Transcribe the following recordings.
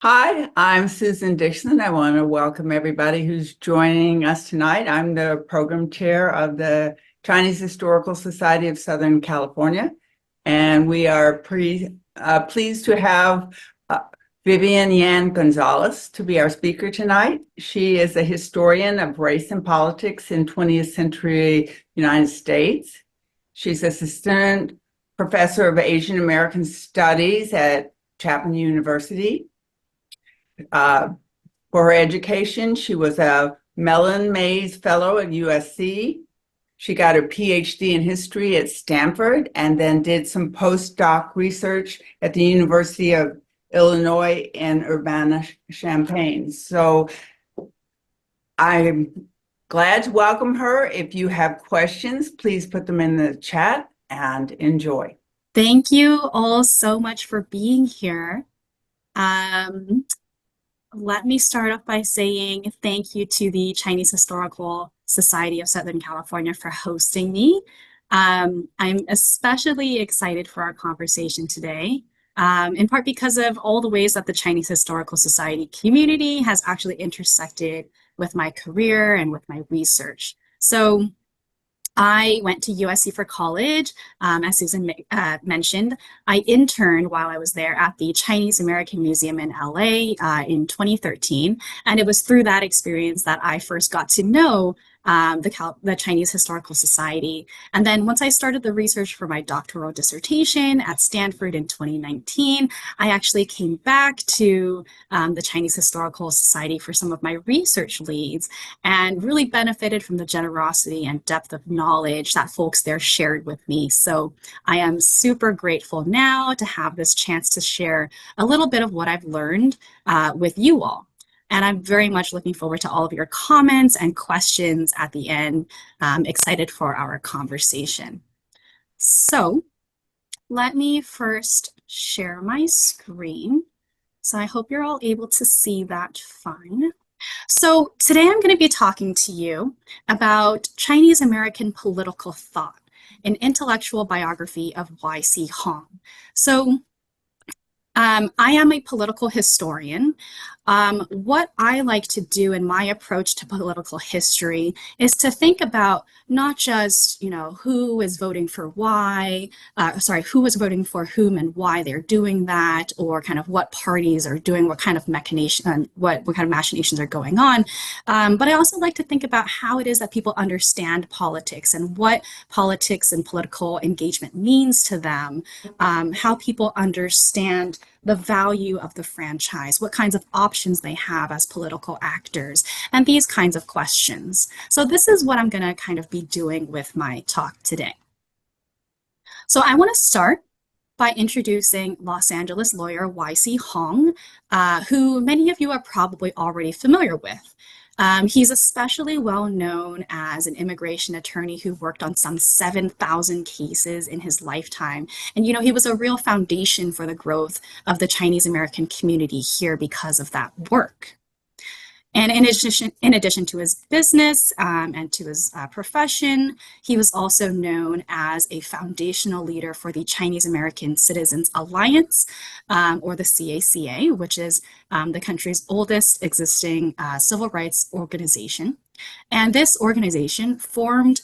Hi, I'm Susan Dixon. I want to welcome everybody who's joining us tonight. I'm the program chair of the Chinese Historical Society of Southern California, and we are pleased to have uh, Vivian Yan-Gonzalez to be our speaker tonight. She is a historian of race and politics in 20th century United States. She's assistant professor of Asian American Studies at Chapman University. Uh, for her education, she was a Mellon Mays Fellow at USC. She got her PhD in history at Stanford and then did some postdoc research at the University of Illinois in Urbana-Champaign. So I'm glad to welcome her. If you have questions, please put them in the chat and enjoy. Thank you all so much for being here. Let me start off by saying thank you to the Chinese Historical Society of Southern California for hosting me. I'm especially excited for our conversation today, in part because of all the ways that the Chinese Historical Society community has actually intersected with my career and with my research. So I went to USC for college. As Susan mentioned, I interned while I was there at the Chinese American Museum in LA in 2013. And it was through that experience that I first got to know the Chinese Historical Society. And then once I started the research for my doctoral dissertation at Stanford in 2019, I actually came back to the Chinese Historical Society for some of my research leads and really benefited from the generosity and depth of knowledge that folks there shared with me. So I am super grateful now to have this chance to share a little bit of what I've learned with you all. And I'm very much looking forward to all of your comments and questions at the end. I'm excited for our conversation. So let me first share my screen. So I hope you're all able to see that fine. So today I'm going to be talking to you about Chinese American political thought, an intellectual biography of Y.C. Hong. So I am a political historian. What I like to do in my approach to political history is to think about not just, who is voting for who is voting for whom and why they're doing that, or kind of what parties are doing, what kind of what kind of machinations are going on. But I also like to think about how it is that people understand politics and what politics and political engagement means to them, how people understand the value of the franchise, what kinds of options they have as political actors, and these kinds of questions. So this is what I'm going to kind of be doing with my talk today. So I want to start by introducing Los Angeles lawyer Y.C. Hong, who many of you are probably already familiar with. He's especially well known as an immigration attorney who worked on some 7,000 cases in his lifetime. And, he was a real foundation for the growth of the Chinese American community here because of that work. And in addition to his business and to his profession, he was also known as a foundational leader for the Chinese American Citizens Alliance, or the C.A.C.A., which is the country's oldest existing civil rights organization. And this organization formed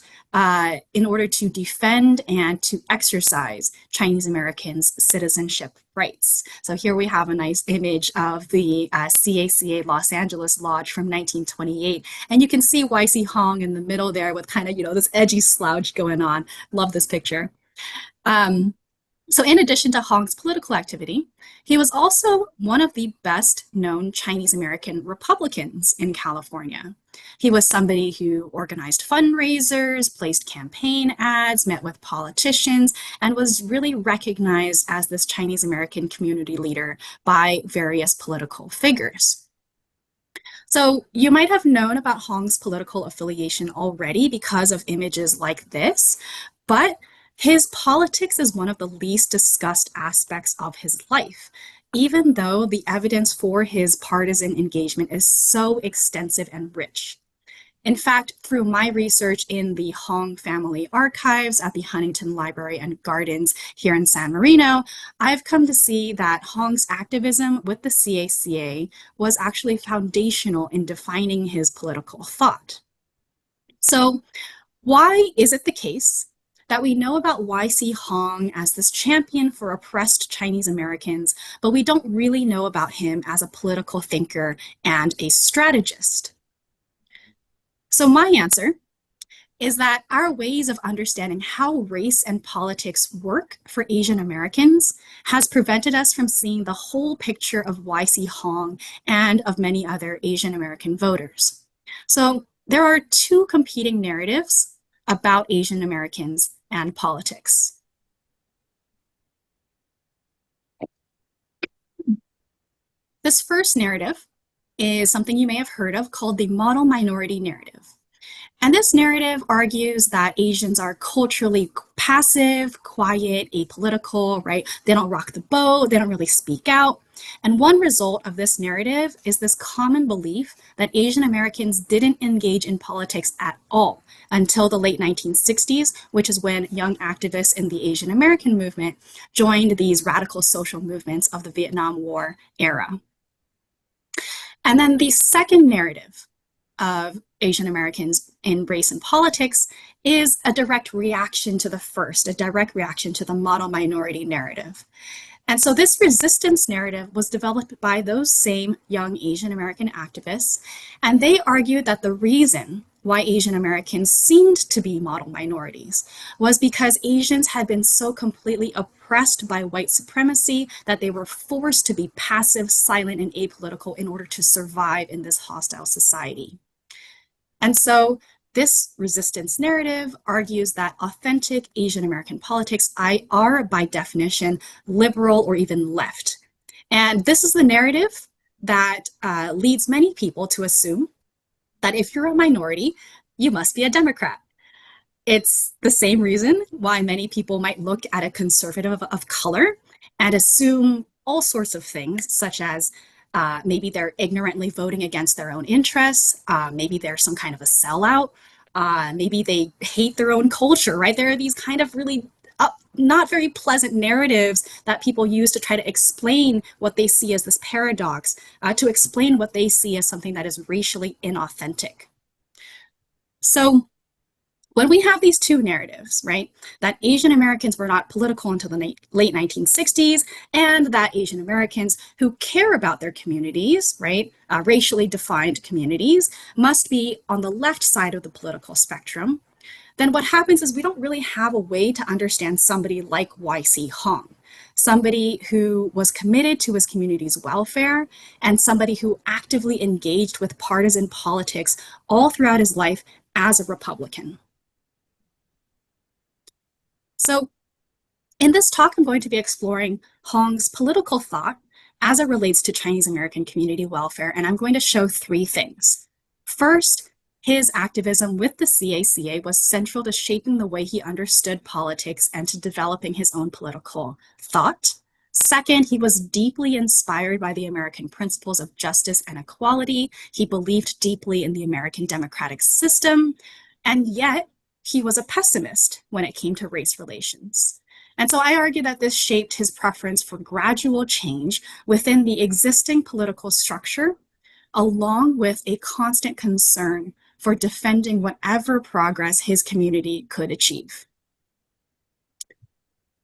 in order to defend and to exercise Chinese Americans' citizenship rights. So here we have a nice image of the C.A.C.A. Los Angeles Lodge from 1928. And you can see Y.C. Hong in the middle there with kind of, this edgy slouch going on. Love this picture. So in addition to Hong's political activity, he was also one of the best known Chinese American Republicans in California. He was somebody who organized fundraisers, placed campaign ads, met with politicians, and was really recognized as this Chinese American community leader by various political figures. So you might have known about Hong's political affiliation already because of images like this, but his politics is one of the least discussed aspects of his life, even though the evidence for his partisan engagement is so extensive and rich. In fact, through my research in the Hong family archives at the Huntington Library and Gardens here in San Marino, I've come to see that Hong's activism with the C.A.C.A. was actually foundational in defining his political thought. So, why is it the case that we know about Y.C. Hong as this champion for oppressed Chinese Americans, but we don't really know about him as a political thinker and a strategist? So my answer is that our ways of understanding how race and politics work for Asian Americans has prevented us from seeing the whole picture of Y.C. Hong and of many other Asian American voters. So there are two competing narratives about Asian Americans and politics. This first narrative is something you may have heard of called the model minority narrative. And this narrative argues that Asians are culturally passive, quiet, apolitical, right? They don't rock the boat, they don't really speak out. And one result of this narrative is this common belief that Asian Americans didn't engage in politics at all until the late 1960s, which is when young activists in the Asian American movement joined these radical social movements of the Vietnam War era. And then the second narrative of Asian Americans in race and politics is a direct reaction to the first, a direct reaction to the model minority narrative. And so this resistance narrative was developed by those same young Asian American activists, and they argued that the reason why Asian Americans seemed to be model minorities was because Asians had been so completely oppressed by white supremacy that they were forced to be passive, silent, and apolitical in order to survive in this hostile society. And so this resistance narrative argues that authentic Asian American politics are, by definition, liberal or even left. And this is the narrative that leads many people to assume that if you're a minority, you must be a Democrat. It's the same reason why many people might look at a conservative of color and assume all sorts of things, such as maybe they're ignorantly voting against their own interests, maybe they're some kind of a sellout, maybe they hate their own culture, right? There are these kind of really not very pleasant narratives that people use to try to explain what they see as this paradox, to explain what they see as something that is racially inauthentic. So when we have these two narratives, right, that Asian Americans were not political until the late 1960s, and that Asian Americans who care about their communities, right, racially defined communities, must be on the left side of the political spectrum, then what happens is we don't really have a way to understand somebody like Y.C. Hong, somebody who was committed to his community's welfare, and somebody who actively engaged with partisan politics all throughout his life as a Republican. So in this talk, I'm going to be exploring Hong's political thought as it relates to Chinese American community welfare, and I'm going to show three things. First, his activism with the C.A.C.A. was central to shaping the way he understood politics and to developing his own political thought. Second, he was deeply inspired by the American principles of justice and equality. He believed deeply in the American democratic system, and yet he was a pessimist when it came to race relations. And so I argue that this shaped his preference for gradual change within the existing political structure, along with a constant concern for defending whatever progress his community could achieve.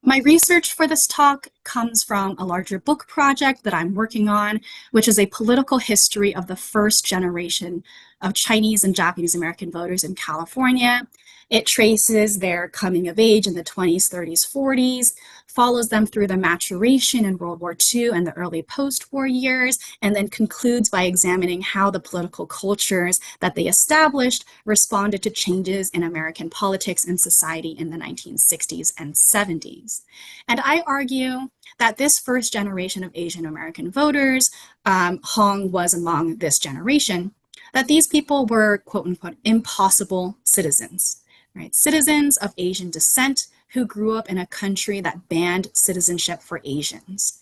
My research for this talk comes from a larger book project that I'm working on, which is a political history of the first generation of Chinese and Japanese American voters in California. It traces their coming of age in the 20s, 30s, 40s, follows them through the maturation in World War II and the early post-war years, and then concludes by examining how the political cultures that they established responded to changes in American politics and society in the 1960s and 70s. And I argue that this first generation of Asian American voters, Hong was among this generation, that these people were quote unquote impossible citizens. Right? Citizens of Asian descent who grew up in a country that banned citizenship for Asians.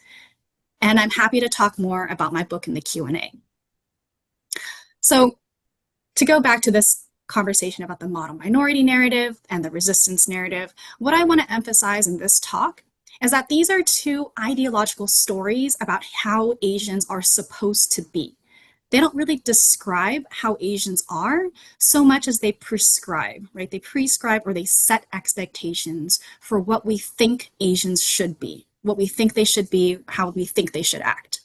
And I'm happy to talk more about my book in the Q&A. So to go back to this conversation about the model minority narrative and the resistance narrative, what I want to emphasize in this talk is that these are two ideological stories about how Asians are supposed to be. They don't really describe how Asians are so much as they prescribe, right? They prescribe or they set expectations for what we think Asians should be, what we think they should be, how we think they should act.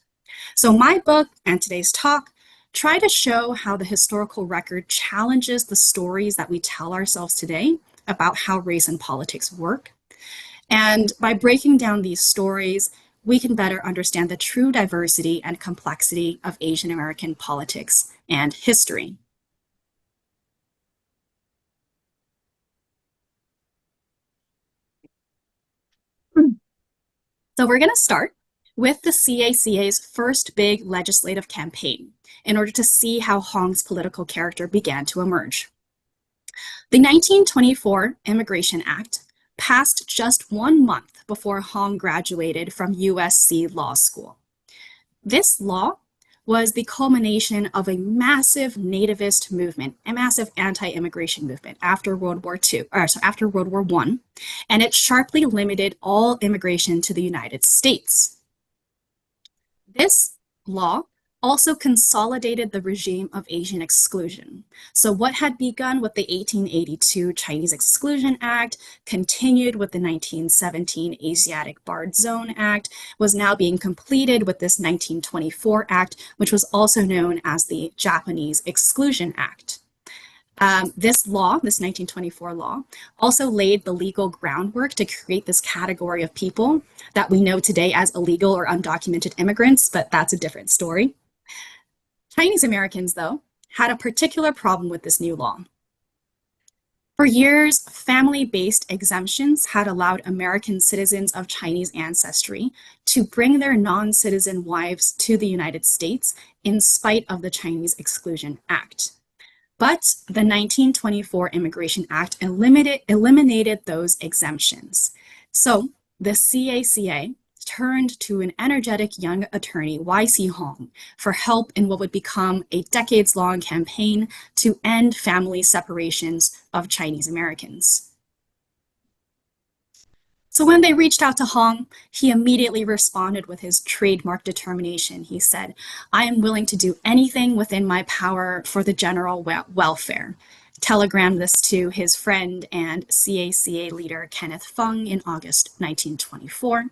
So my book and today's talk try to show how the historical record challenges the stories that we tell ourselves today about how race and politics work. And by breaking down these stories, we can better understand the true diversity and complexity of Asian American politics and history. So we're going to start with the C.A.C.A's first big legislative campaign in order to see how Hong's political character began to emerge. The 1924 Immigration Act passed just 1 month before Hong graduated from USC Law School. This law was the culmination of a massive nativist movement, a massive anti-immigration movement after World War I, and it sharply limited all immigration to the United States. This law also consolidated the regime of Asian exclusion. So what had begun with the 1882 Chinese Exclusion Act, continued with the 1917 Asiatic Barred Zone Act, was now being completed with this 1924 Act, which was also known as the Japanese Exclusion Act. This law, this 1924 law, also laid the legal groundwork to create this category of people that we know today as illegal or undocumented immigrants, but that's a different story. Chinese Americans, though, had a particular problem with this new law. For years, family-based exemptions had allowed American citizens of Chinese ancestry to bring their non-citizen wives to the United States in spite of the Chinese Exclusion Act. But the 1924 Immigration Act eliminated those exemptions. So the C.A.C.A. turned to an energetic young attorney, Y.C. Hong, for help in what would become a decades-long campaign to end family separations of Chinese Americans. So when they reached out to Hong, he immediately responded with his trademark determination. He said, "I am willing to do anything within my power for the general welfare." Telegrammed this to his friend and C.A.C.A. leader Kenneth Fung in August 1924.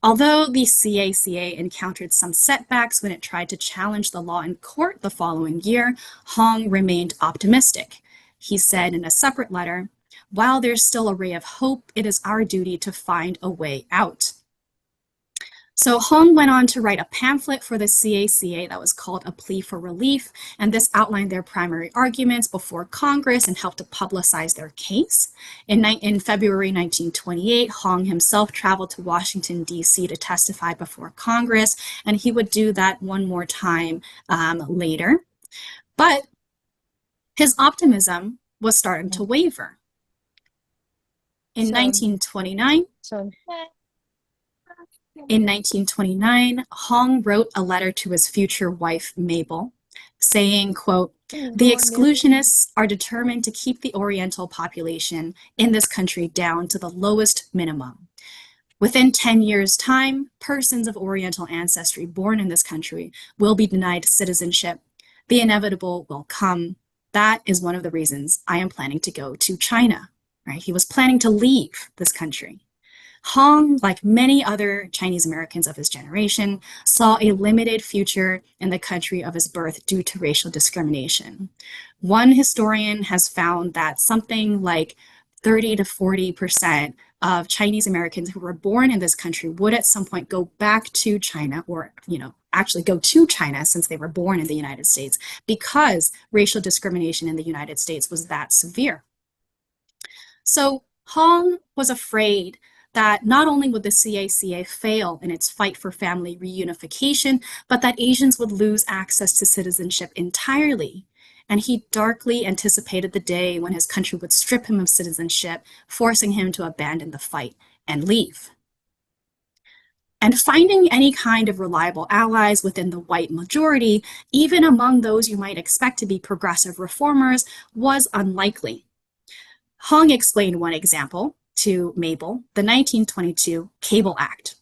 Although the C.A.C.A. encountered some setbacks when it tried to challenge the law in court the following year, Hong remained optimistic. He said in a separate letter, "While there's still a ray of hope, it is our duty to find a way out." So Hong went on to write a pamphlet for the C.A.C.A. that was called A Plea for Relief, and this outlined their primary arguments before Congress and helped to publicize their case. In February 1928, Hong himself traveled to Washington, D.C. to testify before Congress, and he would do that one more time later. But his optimism was starting to waver. In 1929, Hong wrote a letter to his future wife, Mabel, saying, quote, "The exclusionists are determined to keep the Oriental population in this country down to the lowest minimum. Within 10 years' time, persons of Oriental ancestry born in this country will be denied citizenship. The inevitable will come. That is one of the reasons I am planning to go to China." Right? He was planning to leave this country. Hong, like many other Chinese Americans of his generation, saw a limited future in the country of his birth due to racial discrimination. One historian has found that something like 30 to 40% of Chinese Americans who were born in this country would at some point go back to China, or actually go to China since they were born in the United States, because racial discrimination in the United States was that severe. So Hong was afraid that not only would the C.A.C.A. fail in its fight for family reunification, but that Asians would lose access to citizenship entirely. And he darkly anticipated the day when his country would strip him of citizenship, forcing him to abandon the fight and leave. And finding any kind of reliable allies within the white majority, even among those you might expect to be progressive reformers, was unlikely. Hong explained one example to Mabel, the 1922 Cable Act.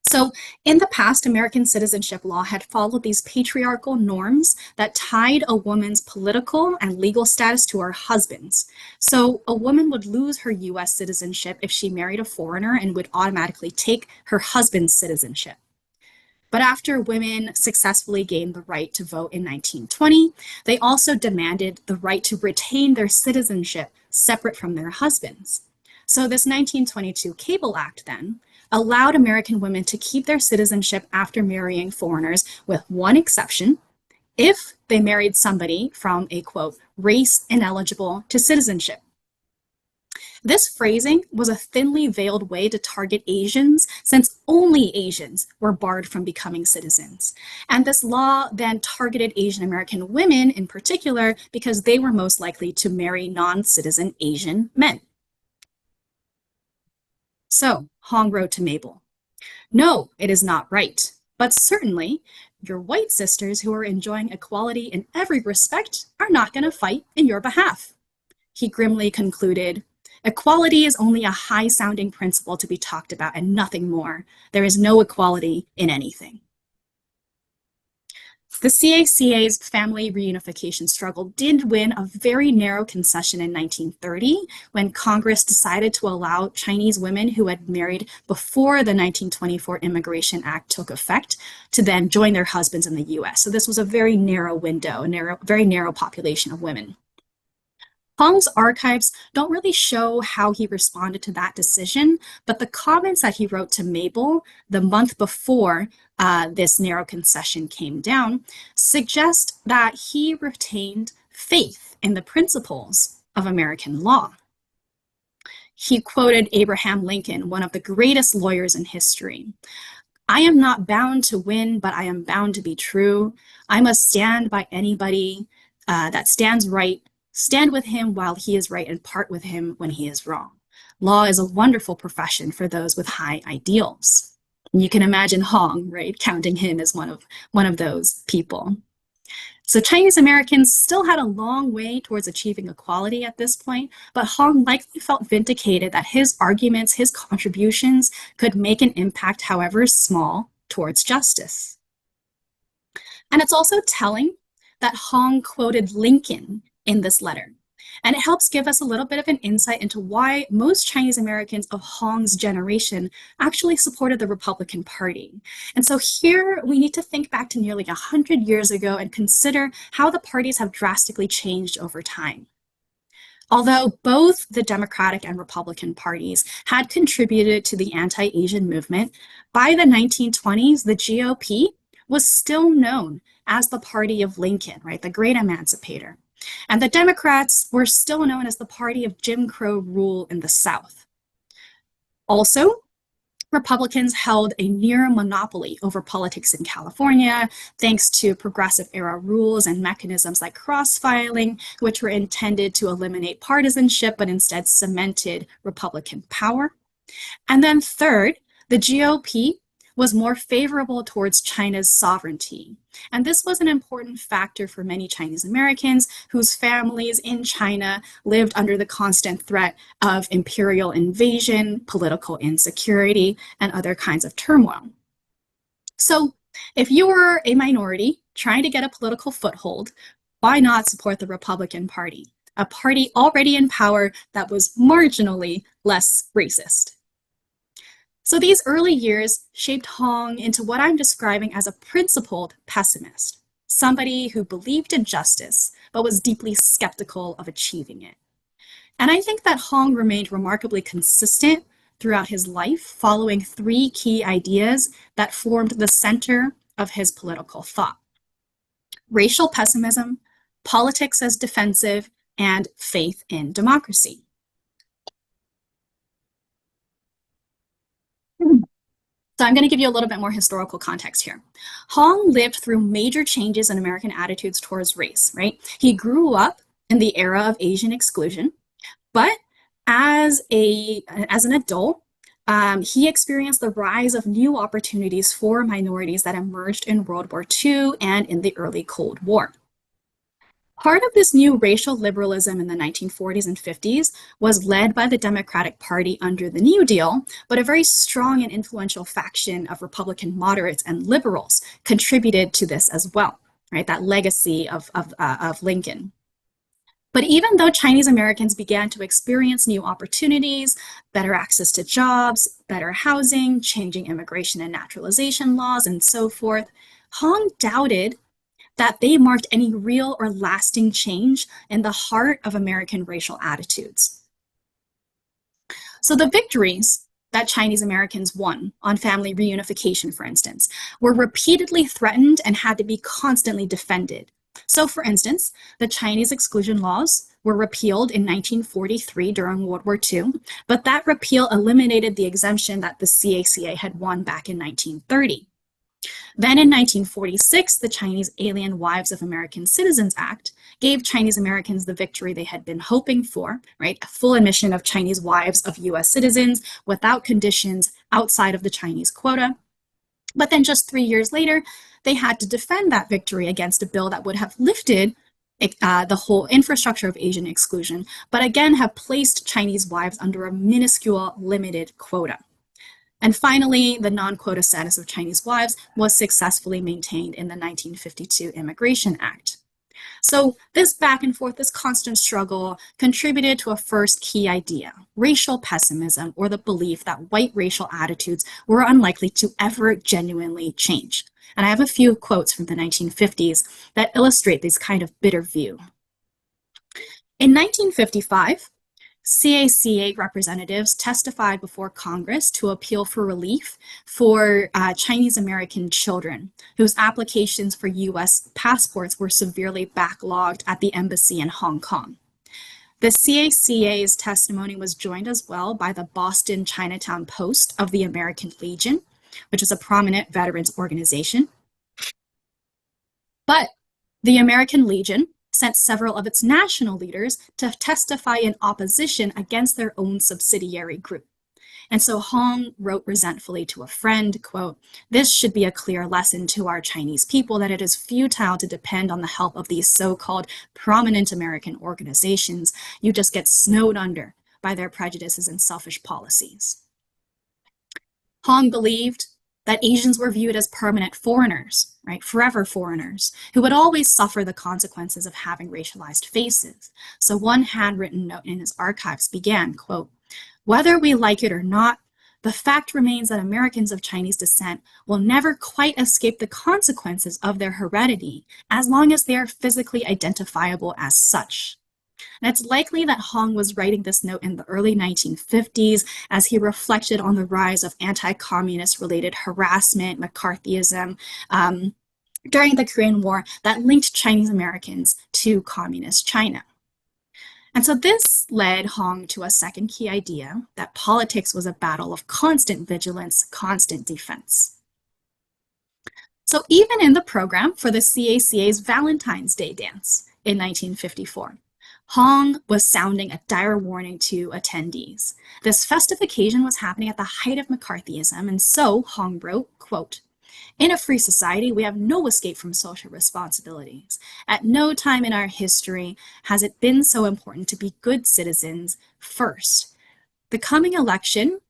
So in the past, American citizenship law had followed these patriarchal norms that tied a woman's political and legal status to her husband's. So a woman would lose her US citizenship if she married a foreigner and would automatically take her husband's citizenship. But after women successfully gained the right to vote in 1920, they also demanded the right to retain their citizenship separate from their husbands. So this 1922 Cable Act then allowed American women to keep their citizenship after marrying foreigners, with one exception: if they married somebody from a, quote, race ineligible to citizenship. This phrasing was a thinly veiled way to target Asians, since only Asians were barred from becoming citizens. And this law then targeted Asian American women in particular because they were most likely to marry non-citizen Asian men. So Hong wrote to Mabel, "No, it is not right, but certainly your white sisters who are enjoying equality in every respect are not going to fight in your behalf." He grimly concluded, "Equality is only a high-sounding principle to be talked about and nothing more. There is no equality in anything." The C.A.C.A's family reunification struggle did win a very narrow concession in 1930 when Congress decided to allow Chinese women who had married before the 1924 Immigration Act took effect to then join their husbands in the US. So this was a very narrow window, very narrow population of women. Hong's archives don't really show how he responded to that decision, but the comments that he wrote to Mabel the month before this narrow concession came down suggest that he retained faith in the principles of American law. He quoted Abraham Lincoln, one of the greatest lawyers in history. "I am not bound to win, but I am bound to be true. I must stand by anybody that stands right. Stand with him while he is right and part with him when he is wrong. Law is a wonderful profession for those with high ideals." And you can imagine Hong, right, counting him as one of those people. So Chinese Americans still had a long way towards achieving equality at this point, but Hong likely felt vindicated that his arguments, his contributions could make an impact, however small, towards justice. And it's also telling that Hong quoted Lincoln in this letter. And it helps give us a little bit of an insight into why most Chinese Americans of Hong's generation actually supported the Republican Party. And so here we need to think back to nearly 100 years ago and consider how the parties have drastically changed over time. Although both the Democratic and Republican parties had contributed to the anti-Asian movement, by the 1920s, the GOP was still known as the party of Lincoln, right, the great emancipator. And the Democrats were still known as the party of Jim Crow rule in the South. Also, Republicans held a near monopoly over politics in California, thanks to progressive era rules and mechanisms like cross-filing, which were intended to eliminate partisanship, but instead cemented Republican power. And then third, the GOP was more favorable towards China's sovereignty. And this was an important factor for many Chinese Americans whose families in China lived under the constant threat of imperial invasion, political insecurity, and other kinds of turmoil. So if you were a minority trying to get a political foothold, why not support the Republican Party, a party already in power that was marginally less racist? So these early years shaped Hong into what I'm describing as a principled pessimist, somebody who believed in justice, but was deeply skeptical of achieving it. And I think that Hong remained remarkably consistent throughout his life, following three key ideas that formed the center of his political thought: racial pessimism, politics as defensive, and faith in democracy. So I'm going to give you a little bit more historical context here. Hong lived through major changes in American attitudes towards race, right? He grew up in the era of Asian exclusion, but as an adult, He experienced the rise of new opportunities for minorities that emerged in World War II and in the early Cold War. Part of this new racial liberalism in the 1940s and 50s was led by the Democratic Party under the New Deal, but a very strong and influential faction of Republican moderates and liberals contributed to this as well, right? That legacy of Lincoln. But even though Chinese Americans began to experience new opportunities, better access to jobs, better housing, changing immigration and naturalization laws, and so forth, Hong doubted that they marked any real or lasting change in the heart of American racial attitudes. So the victories that Chinese Americans won on family reunification, for instance, were repeatedly threatened and had to be constantly defended. So, for instance, the Chinese exclusion laws were repealed in 1943 during World War II, but that repeal eliminated the exemption that the C.A.C.A. had won back in 1930. Then in 1946, the Chinese Alien Wives of American Citizens Act gave Chinese Americans the victory they had been hoping for, right? A full admission of Chinese wives of US citizens without conditions outside of the Chinese quota. But then just 3 years later, they had to defend that victory against a bill that would have lifted the whole infrastructure of Asian exclusion, but again have placed Chinese wives under a minuscule limited quota. And finally, the non-quota status of Chinese wives was successfully maintained in the 1952 Immigration Act. So this back and forth, this constant struggle contributed to a first key idea, racial pessimism, or the belief that white racial attitudes were unlikely to ever genuinely change. And I have a few quotes from the 1950s that illustrate this kind of bitter view. In 1955, C.A.C.A. representatives testified before Congress to appeal for relief for Chinese American children whose applications for U.S. passports were severely backlogged at the embassy in Hong Kong. The C.A.C.A.'s testimony was joined as well by the Boston Chinatown Post of the American Legion, which is a prominent veterans organization. But the American Legion sent several of its national leaders to testify in opposition against their own subsidiary group. And so Hong wrote resentfully to a friend, quote, "This should be a clear lesson to our Chinese people that it is futile to depend on the help of these so-called prominent American organizations. You just get snowed under by their prejudices and selfish policies." Hong believed that Asians were viewed as permanent foreigners, right? Forever foreigners, who would always suffer the consequences of having racialized faces. So one handwritten note in his archives began, quote, "Whether we like it or not, the fact remains that Americans of Chinese descent will never quite escape the consequences of their heredity as long as they are physically identifiable as such." And it's likely that Hong was writing this note in the early 1950s as he reflected on the rise of anti-communist related harassment, McCarthyism, during the Korean War that linked Chinese Americans to communist China. And so this led Hong to a second key idea, that politics was a battle of constant vigilance, constant defense. So even in the program for the C.A.C.A.'s Valentine's Day dance in 1954, Hong was sounding a dire warning to attendees. This festive occasion was happening at the height of McCarthyism, and so Hong wrote, quote, "In a free society, we have no escape from social responsibilities. At no time in our history has it been so important to be good citizens first. The coming election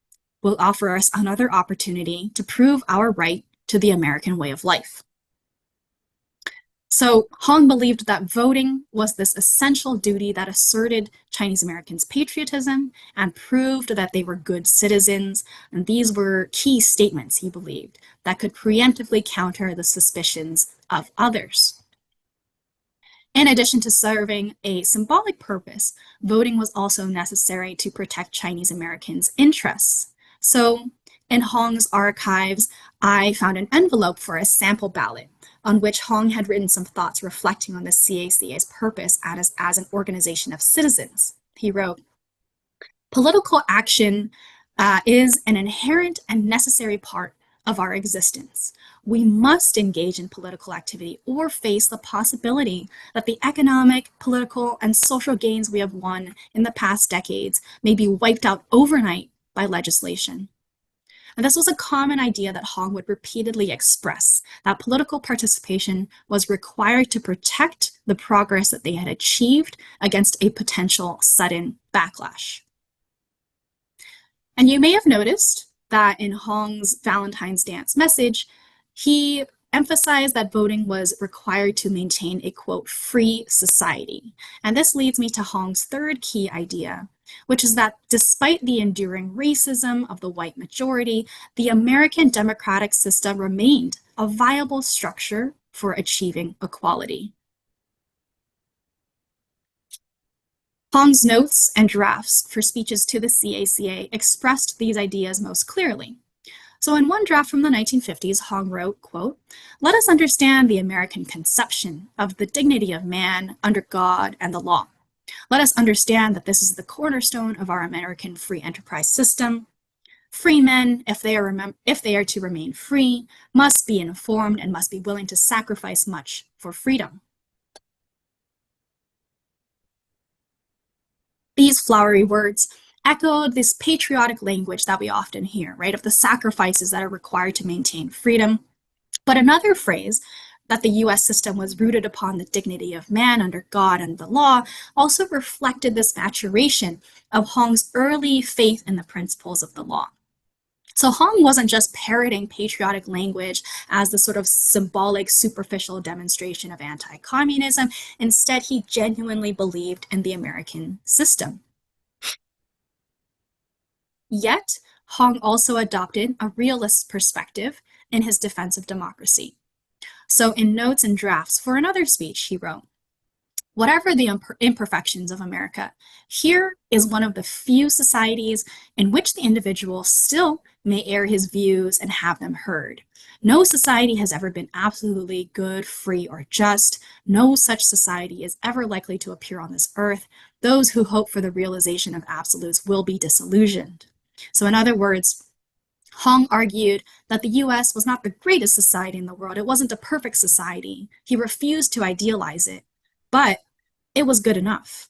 will offer us another opportunity to prove our right to the American way of life." So Hong believed that voting was this essential duty that asserted Chinese Americans' patriotism and proved that they were good citizens. And these were key statements, he believed, that could preemptively counter the suspicions of others. In addition to serving a symbolic purpose, voting was also necessary to protect Chinese Americans' interests. So in Hong's archives, I found an envelope for a sample ballot on which Hong had written some thoughts reflecting on the C.A.C.A.'s purpose as an organization of citizens. He wrote, "Political action is an inherent and necessary part of our existence. We must engage in political activity or face the possibility that the economic, political, and social gains we have won in the past decades may be wiped out overnight by legislation. And this was a common idea that Hong would repeatedly express, that political participation was required to protect the progress that they had achieved against a potential sudden backlash. And you may have noticed that in Hong's Valentine's Dance message, he emphasized that voting was required to maintain a, quote, free society. And this leads me to Hong's third key idea, which is that despite the enduring racism of the white majority, the American democratic system remained a viable structure for achieving equality. Hong's notes and drafts for speeches to the C.A.C.A. expressed these ideas most clearly. So in one draft from the 1950s, Hong wrote, quote, "Let us understand the American conception of the dignity of man under God and the law. Let us understand that this is the cornerstone of our American free enterprise system. Free men, if they are to remain free, must be informed and must be willing to sacrifice much for freedom." These flowery words echoed this patriotic language that we often hear, right, of the sacrifices that are required to maintain freedom. But another phrase, that the US system was rooted upon the dignity of man under God and the law, also reflected this maturation of Hong's early faith in the principles of the law. So Hong wasn't just parroting patriotic language as the sort of symbolic, superficial demonstration of anti-communism. Instead, he genuinely believed in the American system. Yet, Hong also adopted a realist perspective in his defense of democracy. So in notes and drafts for another speech, he wrote, "Whatever the imperfections of America, here is one of the few societies in which the individual still may air his views and have them heard. No society has ever been absolutely good, free, or just. No such society is ever likely to appear on this earth. Those who hope for the realization of absolutes will be disillusioned." So in other words, Hong argued that the US was not the greatest society in the world. It wasn't a perfect society. He refused to idealize it, but it was good enough.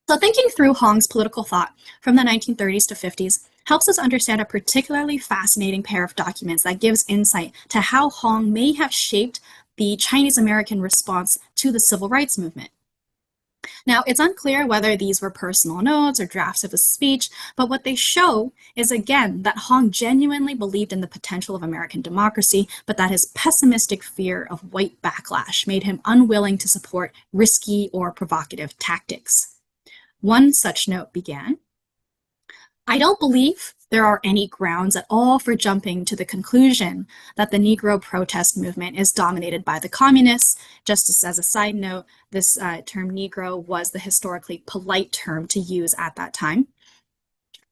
So thinking through Hong's political thought from the 1930s to 50s helps us understand a particularly fascinating pair of documents that gives insight to how Hong may have shaped the Chinese American response to the civil rights movement. Now, it's unclear whether these were personal notes or drafts of his speech, but what they show is, again, that Hong genuinely believed in the potential of American democracy, but that his pessimistic fear of white backlash made him unwilling to support risky or provocative tactics. One such note began, "I don't believe there are any grounds at all for jumping to the conclusion that the Negro protest movement is dominated by the communists." Just as a side note, this term Negro was the historically polite term to use at that time.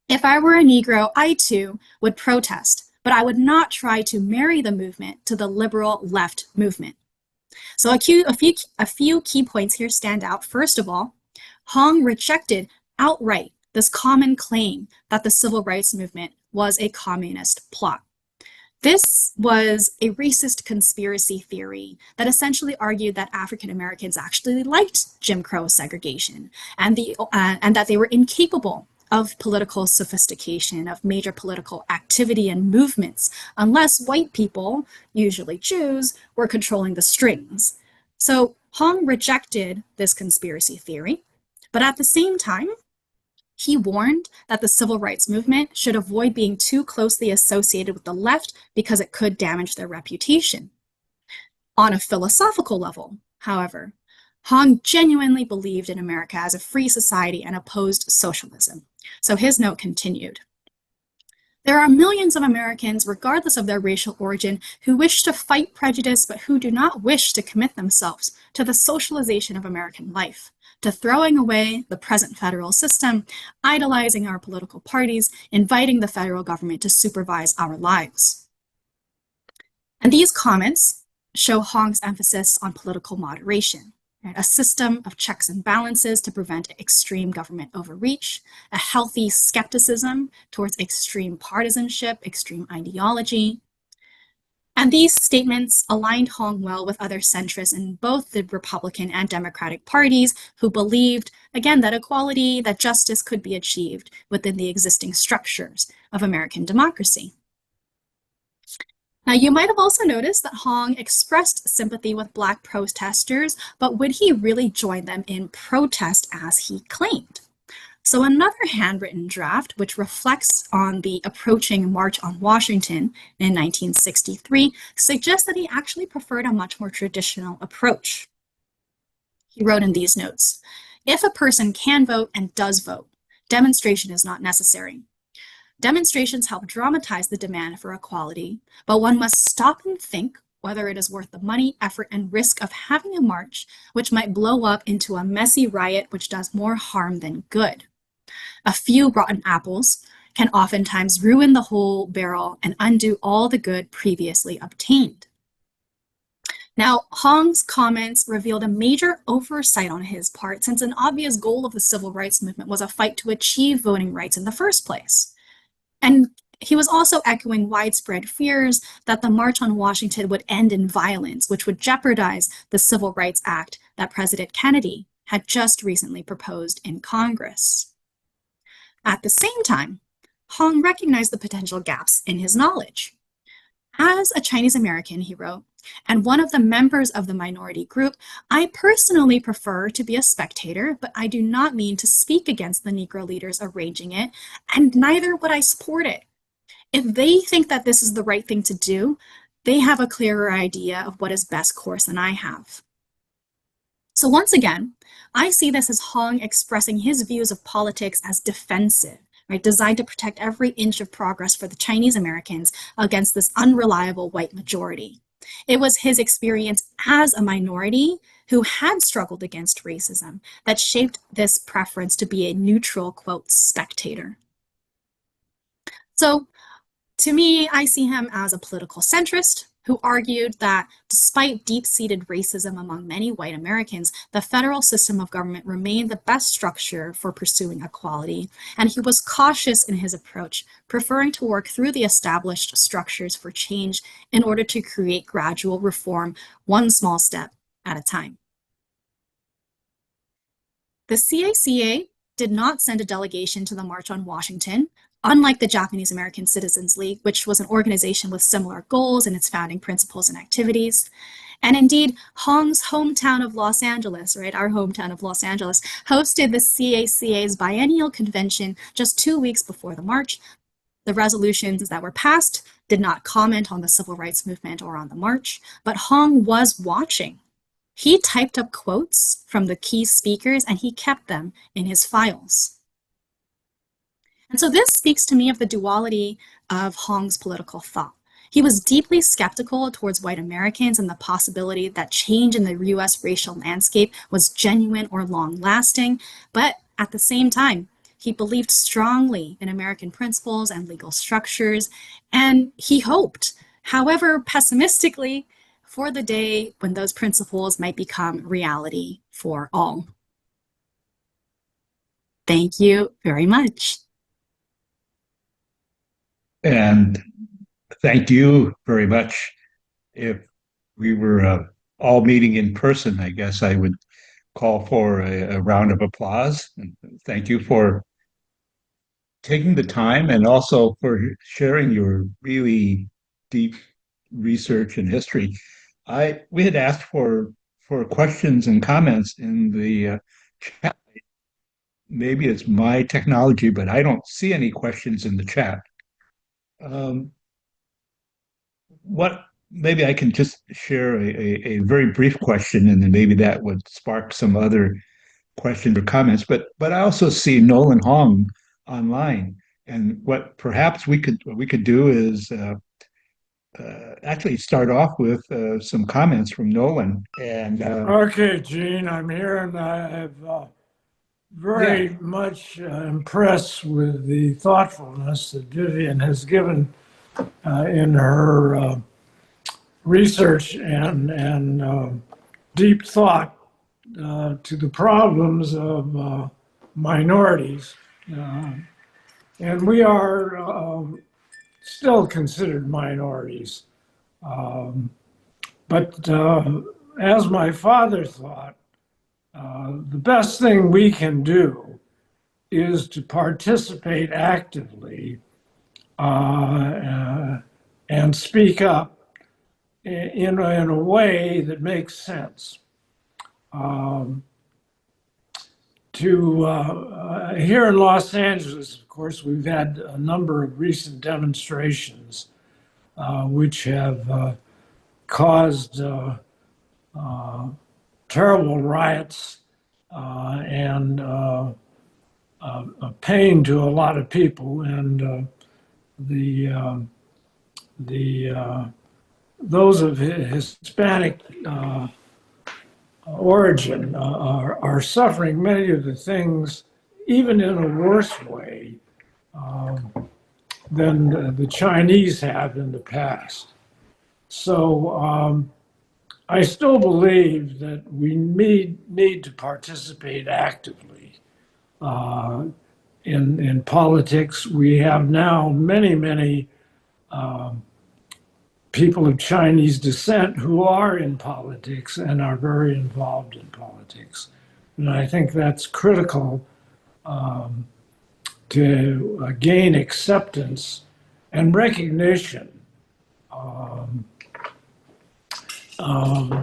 "If I were a Negro, I too would protest, but I would not try to marry the movement to the liberal left movement." So a few key points here stand out. First of all, Hong rejected outright this common claim that the civil rights movement was a communist plot. This was a racist conspiracy theory that essentially argued that African Americans actually liked Jim Crow segregation and that they were incapable of political sophistication, of major political activity and movements, unless white people, usually Jews, were controlling the strings. So Hong rejected this conspiracy theory, but at the same time, he warned that the civil rights movement should avoid being too closely associated with the left because it could damage their reputation. On a philosophical level, however, Hong genuinely believed in America as a free society and opposed socialism. So his note continued, "There are millions of Americans, regardless of their racial origin, who wish to fight prejudice but who do not wish to commit themselves to the socialization of American life, to throwing away the present federal system, idolizing our political parties, inviting the federal government to supervise our lives." And these comments show Hong's emphasis on political moderation, right? A system of checks and balances to prevent extreme government overreach, a healthy skepticism towards extreme partisanship, extreme ideology. And these statements aligned Hong well with other centrists in both the Republican and Democratic parties who believed, again, that equality, that justice could be achieved within the existing structures of American democracy. Now, you might have also noticed that Hong expressed sympathy with Black protesters, but would he really join them in protest as he claimed? So another handwritten draft, which reflects on the approaching March on Washington in 1963, suggests that he actually preferred a much more traditional approach. He wrote in these notes, "If a person can vote and does vote, demonstration is not necessary. Demonstrations help dramatize the demand for equality, but one must stop and think whether it is worth the money, effort, and risk of having a march which might blow up into a messy riot which does more harm than good. A few rotten apples can oftentimes ruin the whole barrel and undo all the good previously obtained." Now, Hong's comments revealed a major oversight on his part, since an obvious goal of the civil rights movement was a fight to achieve voting rights in the first place. And he was also echoing widespread fears that the March on Washington would end in violence, which would jeopardize the Civil Rights Act that President Kennedy had just recently proposed in Congress. At the same time, Hong recognized the potential gaps in his knowledge. "As a Chinese American," he wrote, "and one of the members of the minority group, I personally prefer to be a spectator, but I do not mean to speak against the Negro leaders arranging it, and neither would I support it. If they think that this is the right thing to do, they have a clearer idea of what is best course than I have." So once again, I see this as Hong expressing his views of politics as defensive, right, designed to protect every inch of progress for the Chinese Americans against this unreliable white majority. It was his experience as a minority who had struggled against racism that shaped this preference to be a neutral, quote, spectator. So to me, I see him as a political centrist who argued that despite deep-seated racism among many white Americans, the federal system of government remained the best structure for pursuing equality, and he was cautious in his approach, preferring to work through the established structures for change in order to create gradual reform, one small step at a time. The C.A.C.A. did not send a delegation to the March on Washington, unlike the Japanese American Citizens League, which was an organization with similar goals in its founding principles and activities. And indeed, Hong's hometown of Los Angeles, right, our hometown of Los Angeles, hosted the C.A.C.A.'s biennial convention just 2 weeks before the march. The resolutions that were passed did not comment on the civil rights movement or on the march, but Hong was watching. He typed up quotes from the key speakers and he kept them in his files. And so this speaks to me of the duality of Hong's political thought. He was deeply skeptical towards white Americans and the possibility that change in the US racial landscape was genuine or long-lasting, but at the same time, he believed strongly in American principles and legal structures, and he hoped, however pessimistically, for the day when those principles might become reality for all. Thank you very much. And thank you very much. If we were all meeting in person, I guess I would call for a round of applause. And thank you for taking the time and also for sharing your really deep research and history. We had asked for questions and comments in the chat. Maybe it's my technology, but I don't see any questions in the chat. Maybe I can just share a very brief question, and then maybe that would spark some other questions or comments. But I also see Nolan Hong online, and what perhaps we could do is actually start off with some comments from Nolan. And okay, Gene, I'm here, and I have very much impressed with the thoughtfulness that Vivian has given in her research and deep thought to the problems of minorities. And we are still considered minorities. But as my father thought, the best thing we can do is to participate actively and speak up in a way that makes sense. Here in Los Angeles, of course, we've had a number of recent demonstrations which have caused terrible riots and pain to a lot of people, and those of Hispanic origin are suffering many of the things, even in a worse way than the Chinese have in the past. So I still believe that we need to participate actively in politics. We have now many people of Chinese descent who are in politics and are very involved in politics. And I think that's critical to gain acceptance and recognition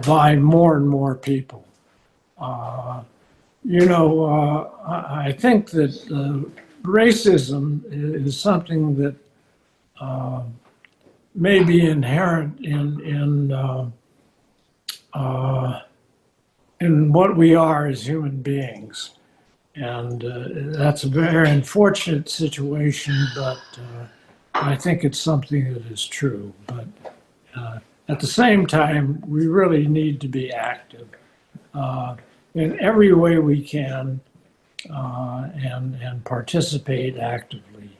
by more and more people. I think that racism is something that may be inherent in what we are as human beings. And that's a very unfortunate situation, but I think it's something that is true. But at the same time, we really need to be active in every way we can and participate actively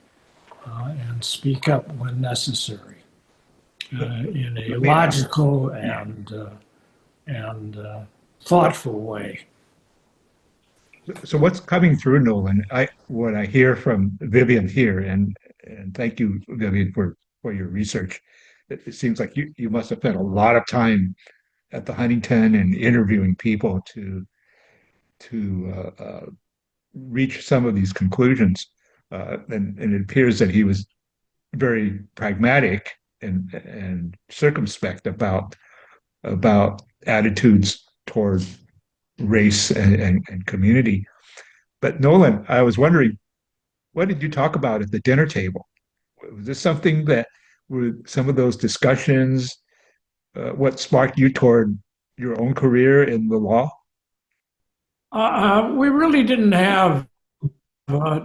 and speak up when necessary in a logical and thoughtful way. So what's coming through, Nolan? What I hear from Vivian here, and thank you, Vivian, for your research. It seems like you must have spent a lot of time at the Huntington and interviewing people to reach some of these conclusions. And it appears that he was very pragmatic and circumspect about attitudes toward race and community. But Nolan, I was wondering, what did you talk about at the dinner table? Was this something that were some of those discussions, what sparked you toward your own career in the law? We really didn't have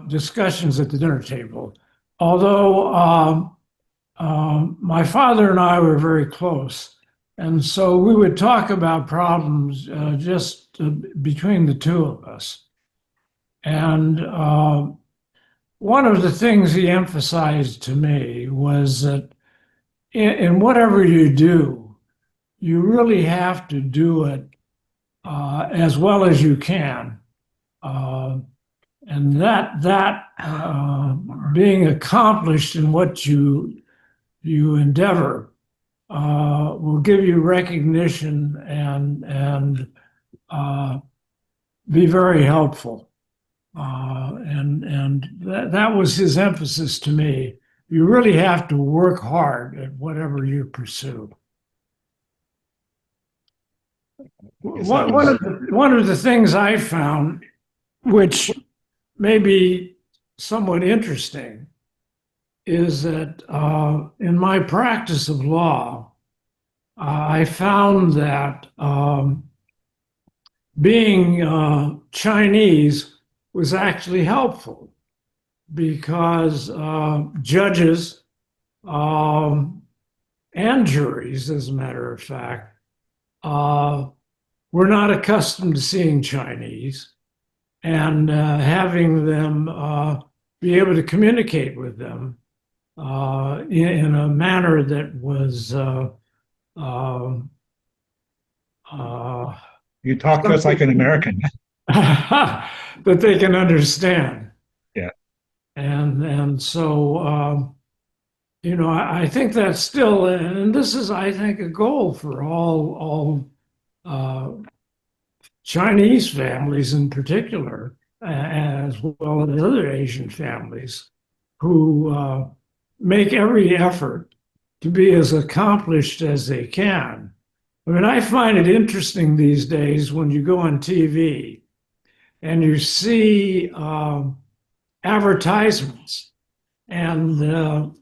discussions at the dinner table, although my father and I were very close. And so we would talk about problems just between the two of us. And one of the things he emphasized to me was that in whatever you do, you really have to do it as well as you can. And that being accomplished in what you endeavor will give you recognition and be very helpful. And that was his emphasis to me. You really have to work hard at whatever you pursue. One of the things I found, which may be somewhat interesting, is that in my practice of law, I found that being Chinese was actually helpful because judges and juries, as a matter of fact, were not accustomed to seeing Chinese, and having them be able to communicate with them in a manner that was You talk just like an American. that they can understand. Yeah. And so I think that's still, and this is, I think, a goal for all uh, Chinese families in particular, as well as other Asian families who make every effort to be as accomplished as they can. I mean, I find it interesting these days when you go on TV and you see advertisements, and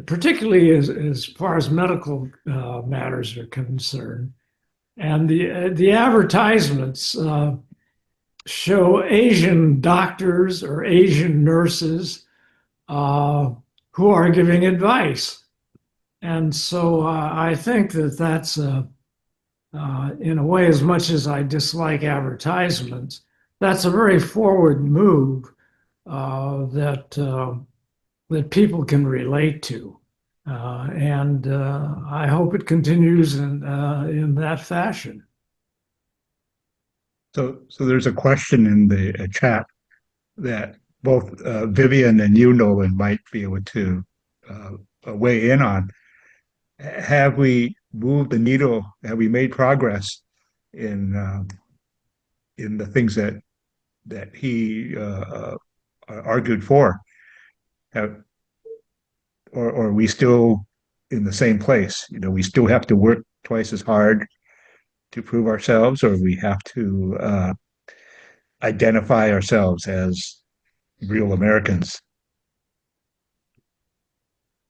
particularly as far as medical matters are concerned, and the advertisements show Asian doctors or Asian nurses who are giving advice. And so I think that's, in a way, as much as I dislike advertisements, that's a very forward move that people can relate to. And I hope it continues in that fashion. So there's a question in the chat that both Vivian and you, Nolan, might be able to weigh in on. Have we moved the needle? Have we made progress in the things that he argued for? Or are we still in the same place? We still have to work twice as hard to prove ourselves, or we have to identify ourselves as real Americans?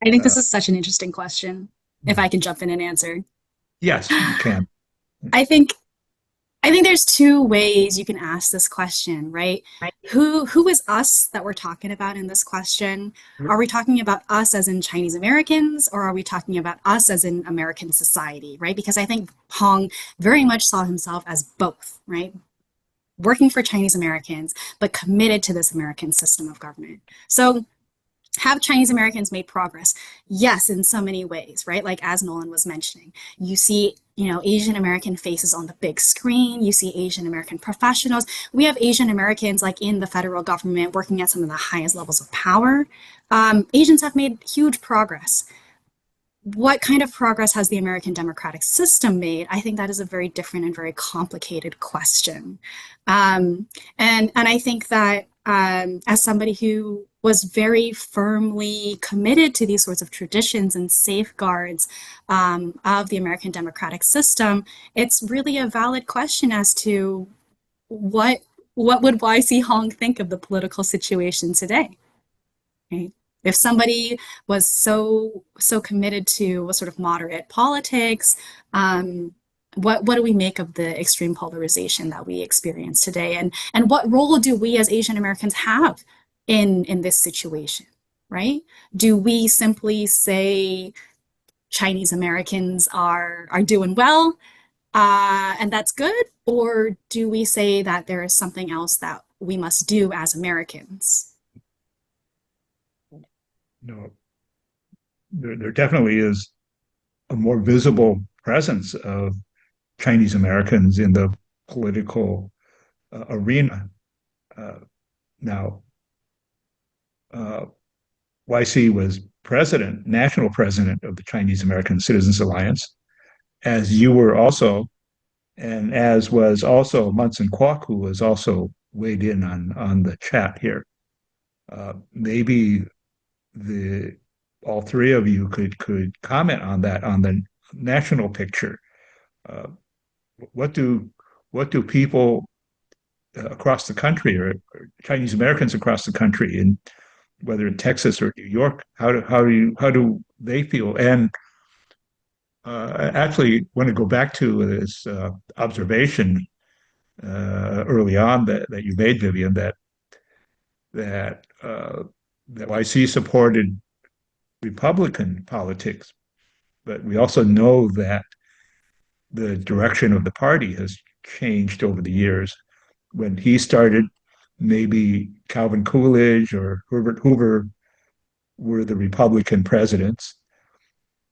I think this is such an interesting question, if I can jump in and answer. Yes, you can. I think there's two ways you can ask this question, right? Who is us that we're talking about in this question? Are we talking about us as in Chinese Americans, or are we talking about us as in American society, right? Because I think Hong very much saw himself as both, right? Working for Chinese Americans, but committed to this American system of government. So have Chinese Americans made progress? Yes, in so many ways, right? Like as Nolan was mentioning, you see, Asian American faces on the big screen. You see Asian American professionals. We have Asian Americans like in the federal government working at some of the highest levels of power. Asians have made huge progress. What kind of progress has the American democratic system made? I think that is a very different and very complicated question. And I think that as somebody who was very firmly committed to these sorts of traditions and safeguards of the American democratic system, it's really a valid question as to what would Y.C. Hong think of the political situation today, right? If somebody was so committed to a sort of moderate politics, what do we make of the extreme polarization that we experience today? And what role do we as Asian Americans have in this situation, right? Do we simply say Chinese Americans are doing well and that's good? Or do we say that there is something else that we must do as Americans? No, there definitely is a more visible presence of Chinese Americans in the political arena. Now, YC was national president of the Chinese American Citizens Alliance, as you were also, and as was also Munson Kwok, who was also weighed in on the chat here. Maybe all three of you could comment on that, on the national picture. What do people across the country, or Chinese Americans across the country, and whether in Texas or New York, how do they feel? And I actually want to go back to this observation early on that you made, Vivian, that YC supported Republican politics, but we also know that the direction of the party has changed over the years. When he started, maybe Calvin Coolidge or Herbert Hoover were the Republican presidents.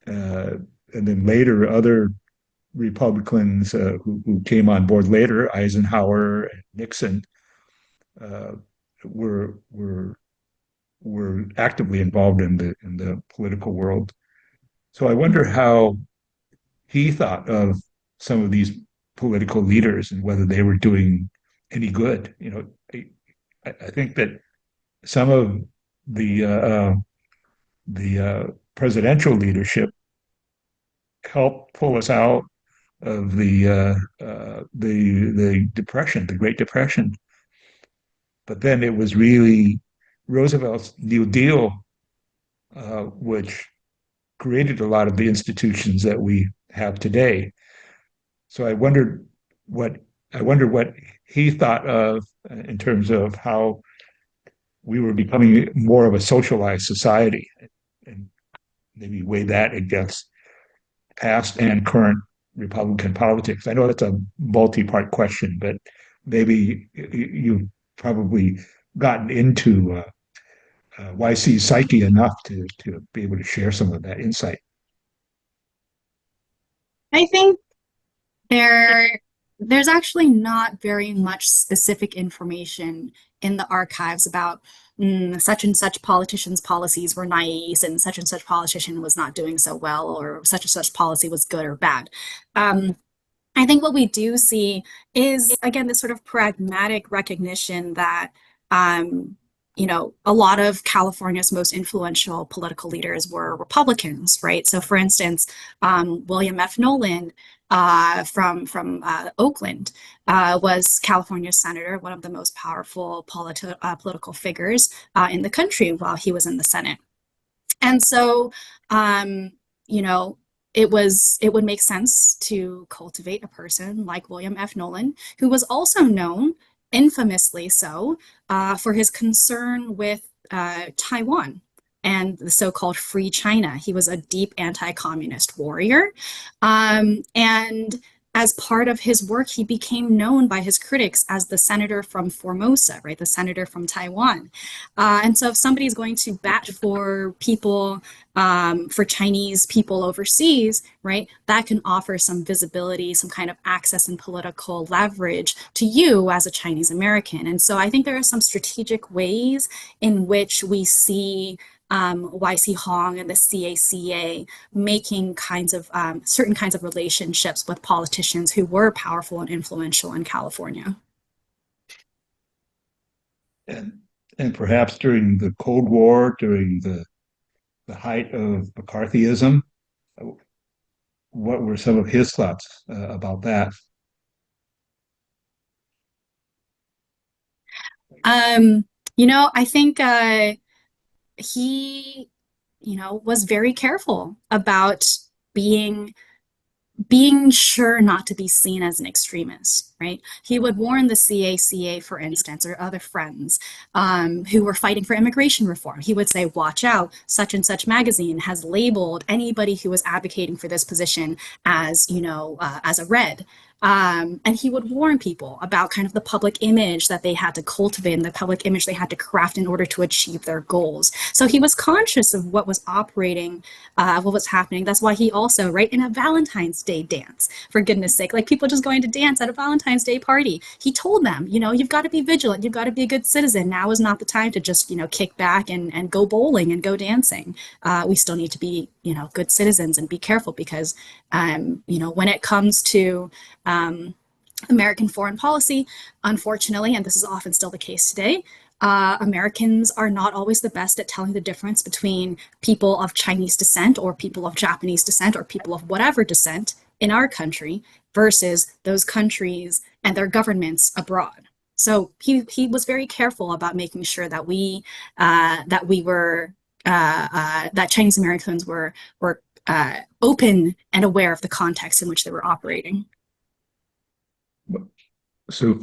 And then later, other Republicans who came on board later, Eisenhower and Nixon, were were actively involved in the political world. So I wonder how he thought of some of these political leaders and whether they were doing any good. I think that some of the presidential leadership helped pull us out of the depression, the Great Depression. But then it was really Roosevelt's New Deal, which created a lot of the institutions that we have today. So what I wonder what he thought of in terms of how we were becoming more of a socialized society, and maybe weigh that against past and current Republican politics. I know that's a multi-part question, but maybe you've probably gotten into YC's psyche enough to be able to share some of that insight. I think there's actually not very much specific information in the archives about such and such politician's policies were nice and such politician was not doing so well, or such and such policy was good or bad. I think what we do see is, again, this sort of pragmatic recognition that a lot of California's most influential political leaders were Republicans, right? So, for instance, William F. Nolan from Oakland was California's senator, one of the most powerful political figures in the country while he was in the Senate. And so, it would make sense to cultivate a person like William F. Nolan, who was also known, infamously so, for his concern with Taiwan and the so-called Free China. He was a deep anti-communist warrior. And as part of his work, he became known by his critics as the senator from Formosa, right? The senator from Taiwan. And so if somebody's going to bat for people, for Chinese people overseas, right, that can offer some visibility, some kind of access and political leverage to you as a Chinese American. And so I think there are some strategic ways in which we see Y.C. Hong and the C.A.C.A. making certain kinds of relationships with politicians who were powerful and influential in California. And perhaps during the Cold War, during the height of McCarthyism, what were some of his thoughts about that? I think he, was very careful about being sure not to be seen as an extremist, right? He would warn the C.A.C.A., for instance, or other friends who were fighting for immigration reform. He would say, watch out, such and such magazine has labeled anybody who was advocating for this position as, as a red. And he would warn people about kind of the public image that they had to cultivate and the public image they had to craft in order to achieve their goals. So he was conscious of what was operating, what was happening. That's why he also, right, in a Valentine's Day dance, for goodness sake, like people just going to dance at a Valentine's Day party, he told them, you've got to be vigilant, you've got to be a good citizen. Now is not the time to just, kick back and go bowling and go dancing. We still need to be, good citizens and be careful because, when it comes to American foreign policy, unfortunately, and this is often still the case today, Americans are not always the best at telling the difference between people of Chinese descent or people of Japanese descent or people of whatever descent in our country versus those countries and their governments abroad. So he was very careful about making sure that that Chinese Americans were open and aware of the context in which they were operating. So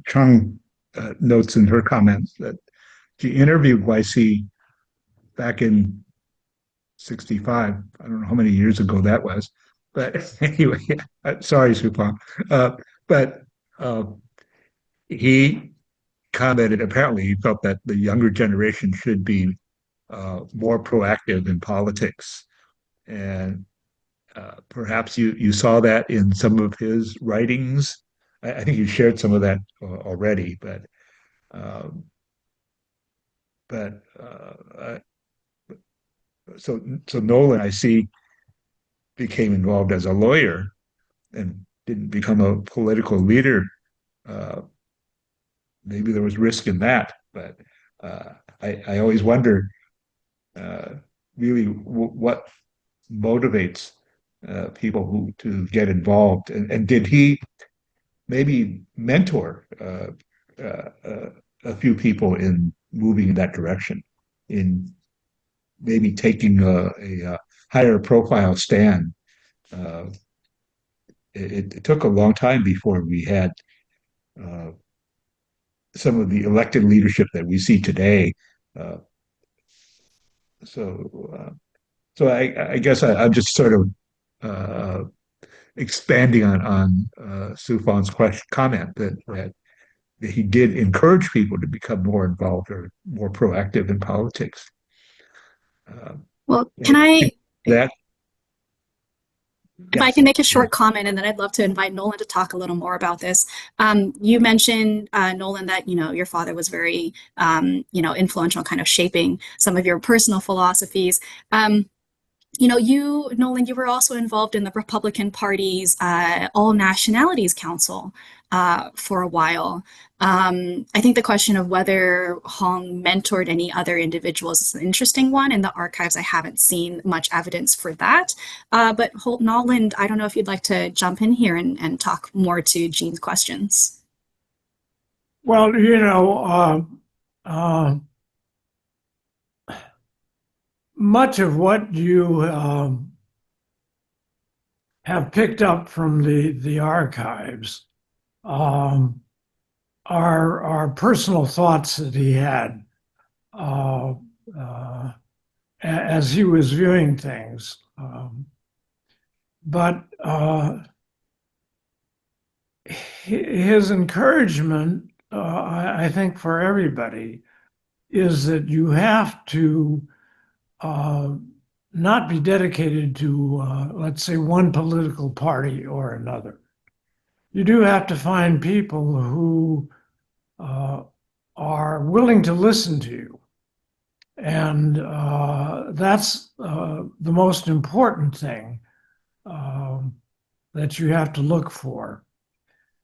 Chung notes in her comments that she interviewed YC back in 65. I don't know how many years ago that was. But anyway, sorry, Supong. But he commented, apparently he felt that the younger generation should be more proactive in politics. And perhaps you saw that in some of his writings. I think you shared some of that already, but but so Nolan, I see, became involved as a lawyer and didn't become a political leader. Uh, Maybe there was risk in that, but I always wonder really what motivates people who to get involved, and did he maybe mentor a few people in moving in that direction, in maybe taking a higher profile stand. Uh, it took a long time before we had uh, some of the elected leadership that we see today. Uh, so I guess I'm just sort of uh, expanding on Sufan's comment that he did encourage people to become more involved or more proactive in politics. Well, can I, That if I yes, can make a short comment, and then I'd love to invite Nolan to talk a little more about this. You mentioned, Nolan, that, your father was very, influential, kind of shaping some of your personal philosophies. Nolan, you were also involved in the Republican Party's All Nationalities Council for a while. I think the question of whether Hong mentored any other individuals is an interesting one. In the archives, I haven't seen much evidence for that. But Nolan, I don't know if you'd like to jump in here and talk more to Jean's questions. Well, much of what you have picked up from the archives are personal thoughts that he had as he was viewing things. But his encouragement, I think, for everybody is that you have to not be dedicated to, let's say, one political party or another. You do have to find people who are willing to listen to you. And that's the most important thing that you have to look for.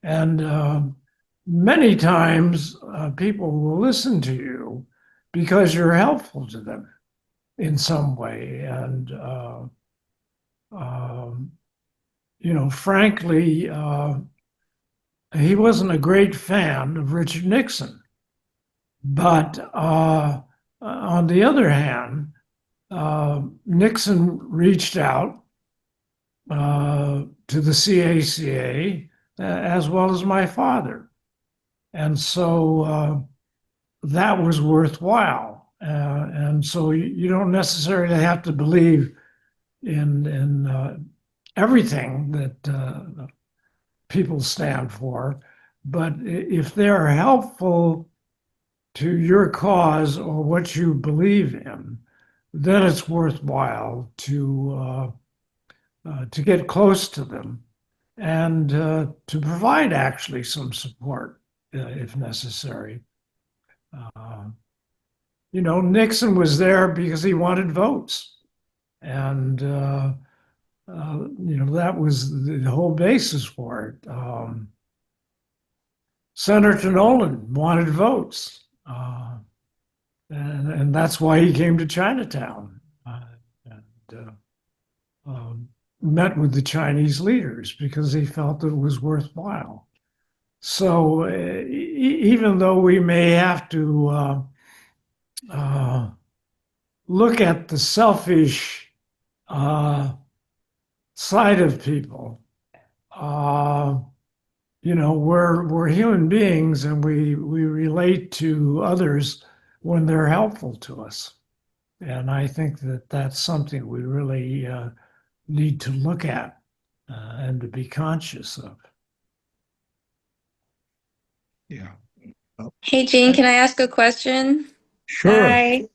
And many times people will listen to you because you're helpful to them in some way. And, frankly, he wasn't a great fan of Richard Nixon. But on the other hand, Nixon reached out to the C.A.C.A. As well as my father. And so that was worthwhile. And so you don't necessarily have to believe in everything that people stand for, but if they're helpful to your cause or what you believe in, then it's worthwhile to get close to them and to provide actually some support if necessary. Nixon was there because he wanted votes. And, that was the whole basis for it. Senator Nolan wanted votes. And that's why he came to Chinatown and met with the Chinese leaders because he felt that it was worthwhile. So even though we may have to look at the selfish side of people, we're human beings and we relate to others when they're helpful to us. And I think that that's something we really need to look at and to be conscious of. yeah, Hey, Jean, can I ask a question? sure. Hi.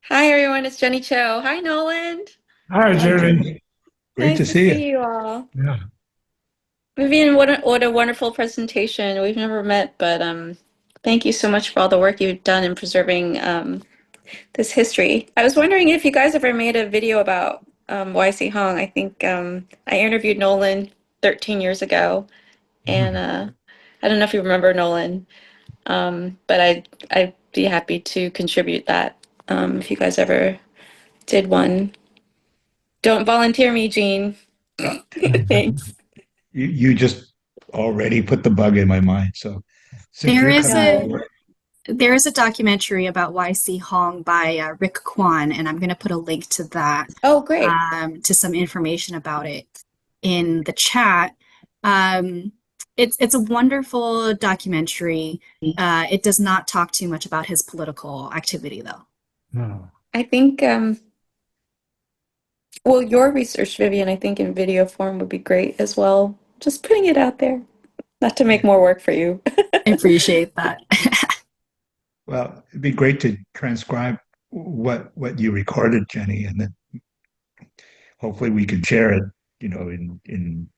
Hi, everyone. It's Jenny Cho. Hi, Nolan. Hi, Jenny. Great Nice to see you. you all. Yeah. Vivian, what a wonderful presentation. We've never met, but thank you so much for all the work you've done in preserving this history. I was wondering if you guys ever made a video about Y.C. Hong. I think I interviewed Nolan 13 years ago, and I don't know if you remember Nolan, but I'd be happy to contribute that if you guys ever did one. Don't volunteer me, Jean. Thanks. You just already put the bug in my mind. So since There you're is coming a over, there is a documentary about Y.C. Hong by Rick Kwan, and I'm going to put a link to that, Oh, great. to some information about it in the chat. It's a wonderful documentary. It does not talk too much about his political activity, though. no. I think, well, your research, Vivian, I think in video form would be great as well. Just putting it out there, not to make more work for you. I appreciate that. Well, it'd be great to transcribe what you recorded, Jenny, and then hopefully we can share it, in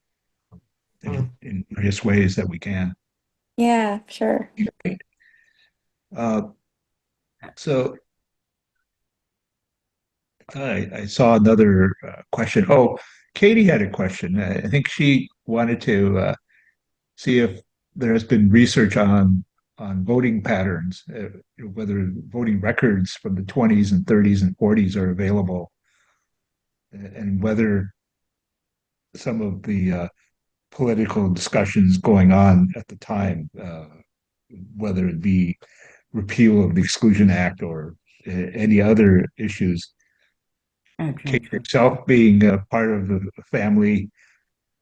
various ways that we can. Yeah, sure. Uh, so I saw another question. Oh, Katie had a question. I think she wanted to see if there has been research on voting patterns, whether voting records from the 20s and 30s and 40s are available, and whether some of the political discussions going on at the time, whether it be repeal of the Exclusion Act or any other issues. Kate yourself being a part of the family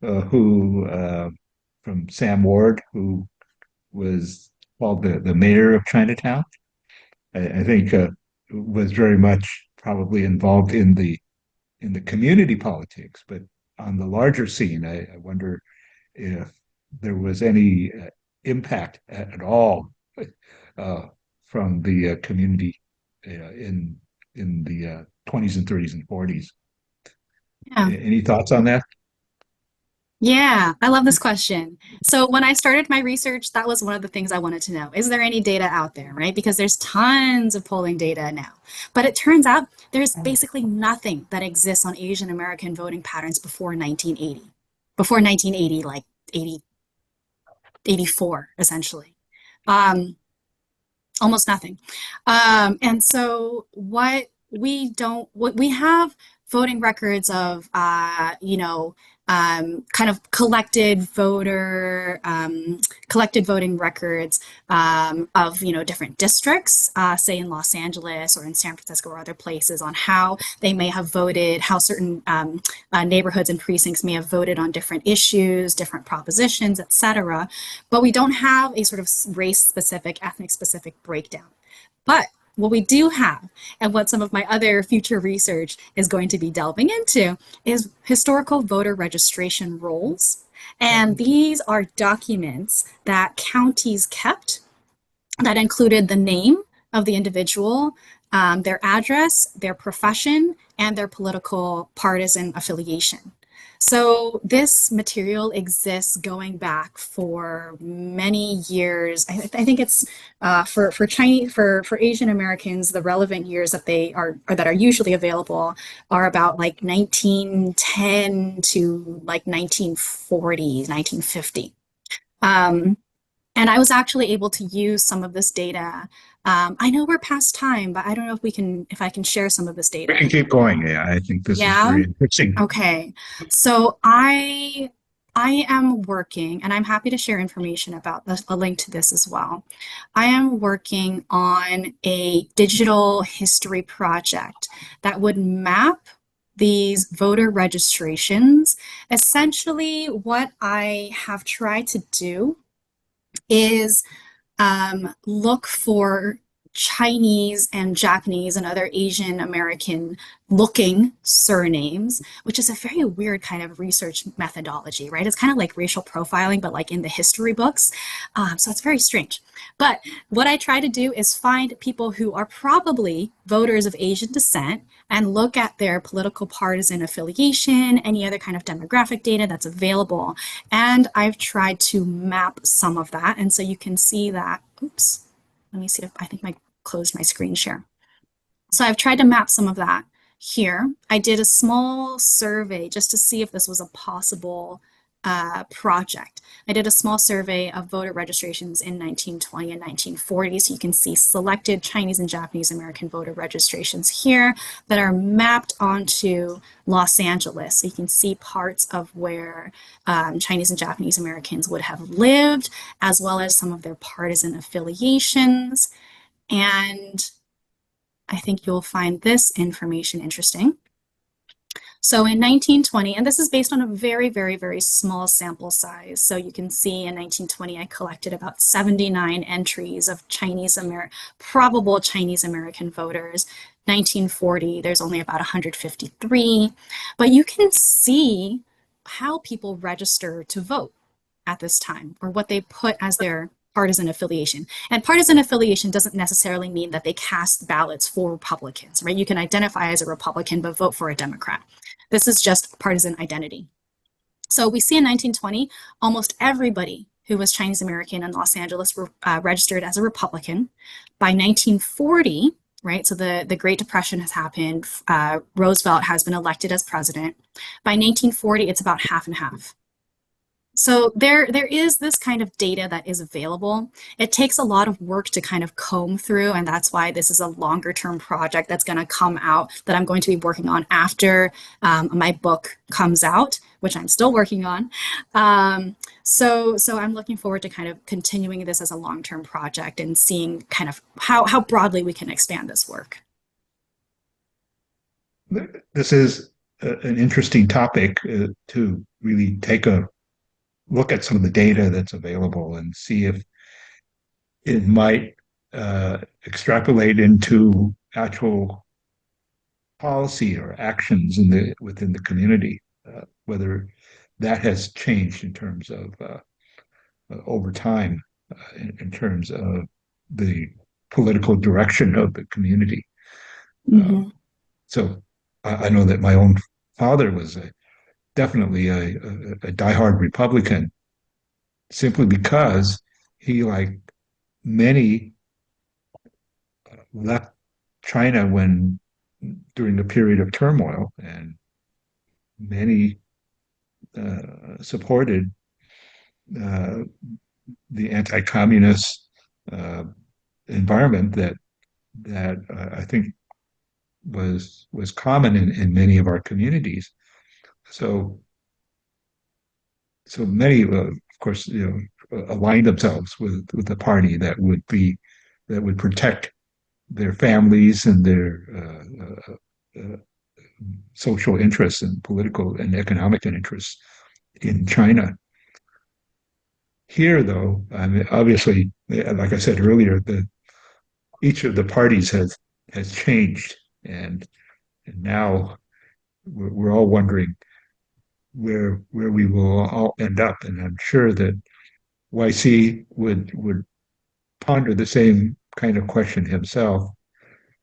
who from Sam Ward, who was called the mayor of Chinatown, I think was very much probably involved in the community politics, but on the larger scene, I wonder if there was any impact at all from the community in the 20s and 30s and 40s. Yeah. Any thoughts on that? Yeah, I love this question. So when I started my research, that was one of the things I wanted to know. Is there any data out there, right? Because there's tons of polling data now. But it turns out there's basically nothing that exists on Asian American voting patterns before 1980. Before 1980, like 80, 84, essentially. Almost nothing. And so what we have voting records of, kind of collected voting records of, different districts, say in Los Angeles or in San Francisco or other places, on how they may have voted, how certain neighborhoods and precincts may have voted on different issues, different propositions, etc. But we don't have a sort of race-specific, ethnic-specific breakdown. But what we do have, and what some of my other future research is going to be delving into, is historical voter registration rolls. And these are documents that counties kept that included the name of the individual, their address, their profession, and their political partisan affiliation. So this material exists going back for many years. I think it's for Chinese for Asian Americans, the relevant years that that are usually available are about like 1910 to like 1940, 1950. And I was actually able to use some of this data. I know we're past time, but I don't know if I can share some of this data. We can keep going. Yeah, I think this is very interesting. Okay. So I am working, and I'm happy to share information about this, a link to this as well. I am working on a digital history project that would map these voter registrations. Essentially, what I have tried to do is look for Chinese and Japanese and other Asian American looking surnames, which is a very weird kind of research methodology, right? It's kind of like racial profiling, but like in the history books. So it's very strange. But what I try to do is find people who are probably voters of Asian descent and look at their political partisan affiliation, any other kind of demographic data that's available. And I've tried to map some of that. And so you can see that, oops, let me see if I think I closed my screen share. So I've tried to map some of that here. I did a small survey just to see if this was a possible project. I did a small survey of voter registrations in 1920 and 1940. So you can see selected Chinese and Japanese American voter registrations here that are mapped onto Los Angeles. So you can see parts of where Chinese and Japanese Americans would have lived, as well as some of their partisan affiliations. And I think you'll find this information interesting. So in 1920, and this is based on a very, very, very small sample size. So you can see in 1920, I collected about 79 entries of probable Chinese American voters. 1940, there's only about 153. But you can see how people register to vote at this time, or what they put as their partisan affiliation. And partisan affiliation doesn't necessarily mean that they cast ballots for Republicans, right? You can identify as a Republican but vote for a Democrat. This is just partisan identity. So we see in 1920, almost everybody who was Chinese American in Los Angeles were registered as a Republican. By 1940, right, so the Great Depression has happened, Roosevelt has been elected as president. By 1940, it's about half and half. So there is this kind of data that is available. It takes a lot of work to kind of comb through, and that's why this is a longer term project that's going to come out that I'm going to be working on after my book comes out, which I'm still working on. So I'm looking forward to kind of continuing this as a long-term project and seeing kind of how broadly we can expand this work. This is an interesting topic to really take a look at some of the data that's available and see if it might extrapolate into actual policy or actions within the community, whether that has changed in terms of over time, in terms of the political direction of the community. Mm-hmm. So I know that my own father was definitely a diehard Republican, simply because he, like many, left China during the period of turmoil, and many supported the anti-communist environment that I think was common in many of our communities. So many, of course, aligned themselves with a party that would protect their families and their social interests and political and economic interests in China. Here, though, I mean, obviously, like I said earlier, each of the parties has changed, and now we're all wondering where we will all end up. And I'm sure that YC would ponder the same kind of question himself.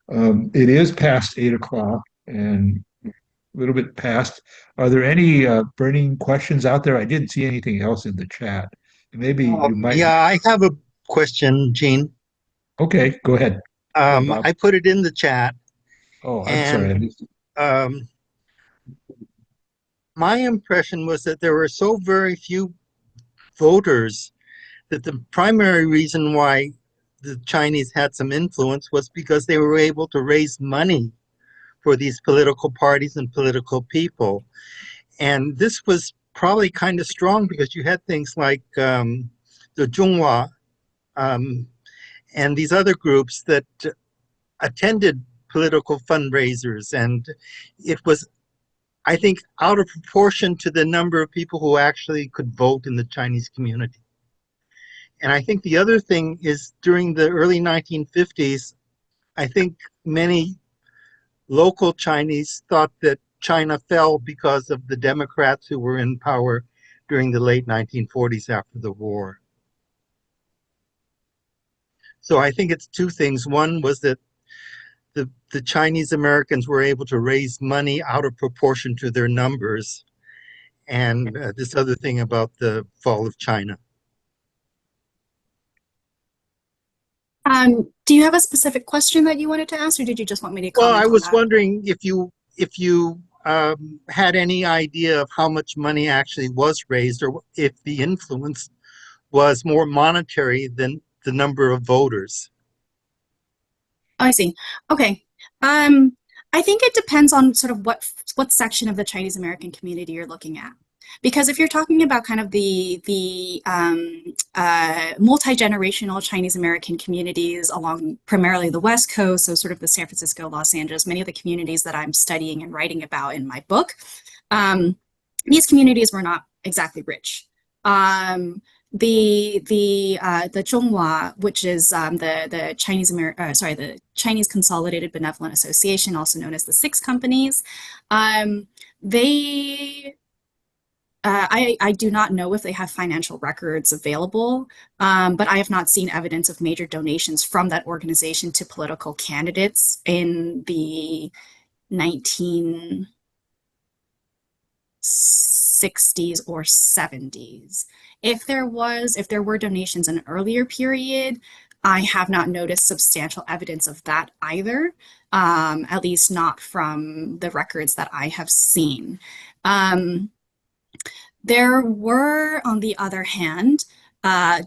It is past 8 o'clock and a little bit past. Are there any burning questions out there? I didn't see anything else in the chat. Maybe you might. Yeah, I have a question, Gene. Okay, go ahead. I put it in the chat. Oh, I'm sorry. I missed it. My impression was that there were so very few voters that the primary reason why the Chinese had some influence was because they were able to raise money for these political parties and political people. And this was probably kind of strong because you had things like the Zhonghua and these other groups that attended political fundraisers. And it was, I think, out of proportion to the number of people who actually could vote in the Chinese community. And I think the other thing is during the early 1950s, I think many local Chinese thought that China fell because of the Democrats who were in power during the late 1940s after the war. So I think it's two things. One was that the Chinese Americans were able to raise money out of proportion to their numbers, and this other thing about the fall of China. Do you have a specific question that you wanted to ask, or did you just want me to Well, I comment on was that? wondering if you had any idea of how much money actually was raised, or if the influence was more monetary than the number of voters. Oh, I see. Okay. Um, I think it depends on sort of what section of the Chinese American community you're looking at. Because if you're talking about kind of the multi-generational Chinese American communities along primarily the West Coast, so sort of the San Francisco, Los Angeles, many of the communities that I'm studying and writing about in my book, um, these communities were not exactly rich. The Zhonghua, which is the the Chinese Consolidated Benevolent Association, also known as the Six Companies, they I do not know if they have financial records available, but I have not seen evidence of major donations from that organization to political candidates in the 1960s or 70s. If there were donations in an earlier period, I have not noticed substantial evidence of that either, at least not from the records that I have seen. Um, there were, on the other hand,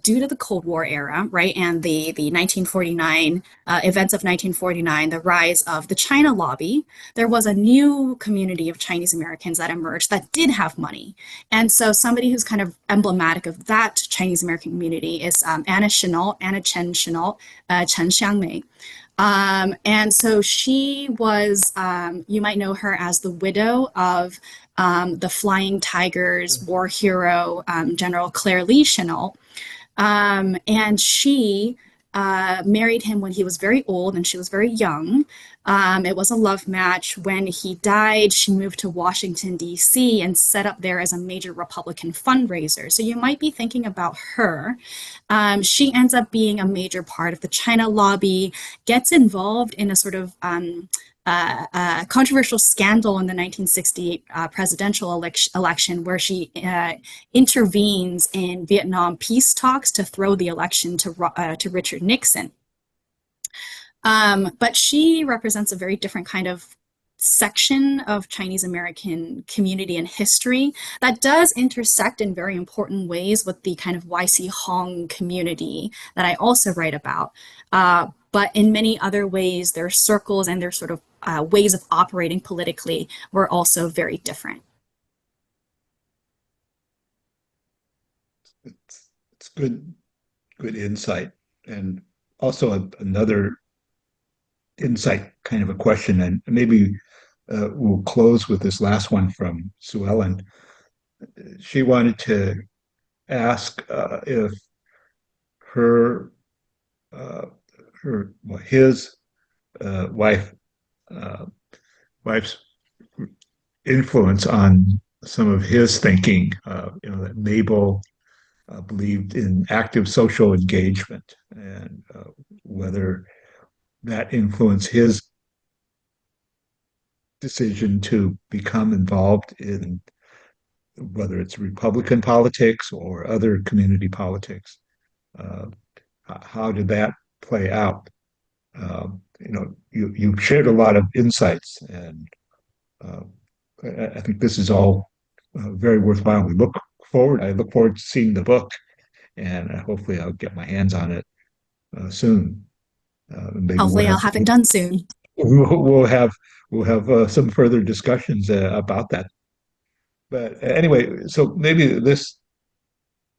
due to the Cold War era, right, and the 1949 events of 1949, the rise of the China lobby, there was a new community of Chinese Americans that emerged that did have money. And so somebody who's kind of emblematic of that Chinese American community is Anna Chen Chenault, Chen Xiangmei. And so she was, you might know her as the widow of the Flying Tigers war hero, General Claire Lee Chenault. And she married him when he was very old and she was very young. It was a love match. When he died, she moved to Washington, D.C. and set up there as a major Republican fundraiser. So you might be thinking about her. She ends up being a major part of the China lobby, gets involved in a sort of controversial scandal in the 1968 presidential election where she intervenes in Vietnam peace talks to throw the election to Richard Nixon. But she represents a very different kind of section of Chinese American community and history that does intersect in very important ways with the kind of Y.C. Hong community that I also write about. But in many other ways, their circles and their sort of ways of operating politically were also very different. It's good insight, and also another insight kind of a question, and maybe we'll close with this last one from Sue Ellen. She wanted to ask if her his wife's influence on some of his thinking. That Mabel believed in active social engagement, and whether that influenced his decision to become involved in whether it's Republican politics or other community politics. Uh, how did that play out? You shared a lot of insights, and uh, I think this is all very worthwhile. I look forward to seeing the book, and hopefully I'll get my hands on it soon. Maybe Hopefully, I'll have it done soon. we'll have some further discussions about that. But anyway, so maybe this,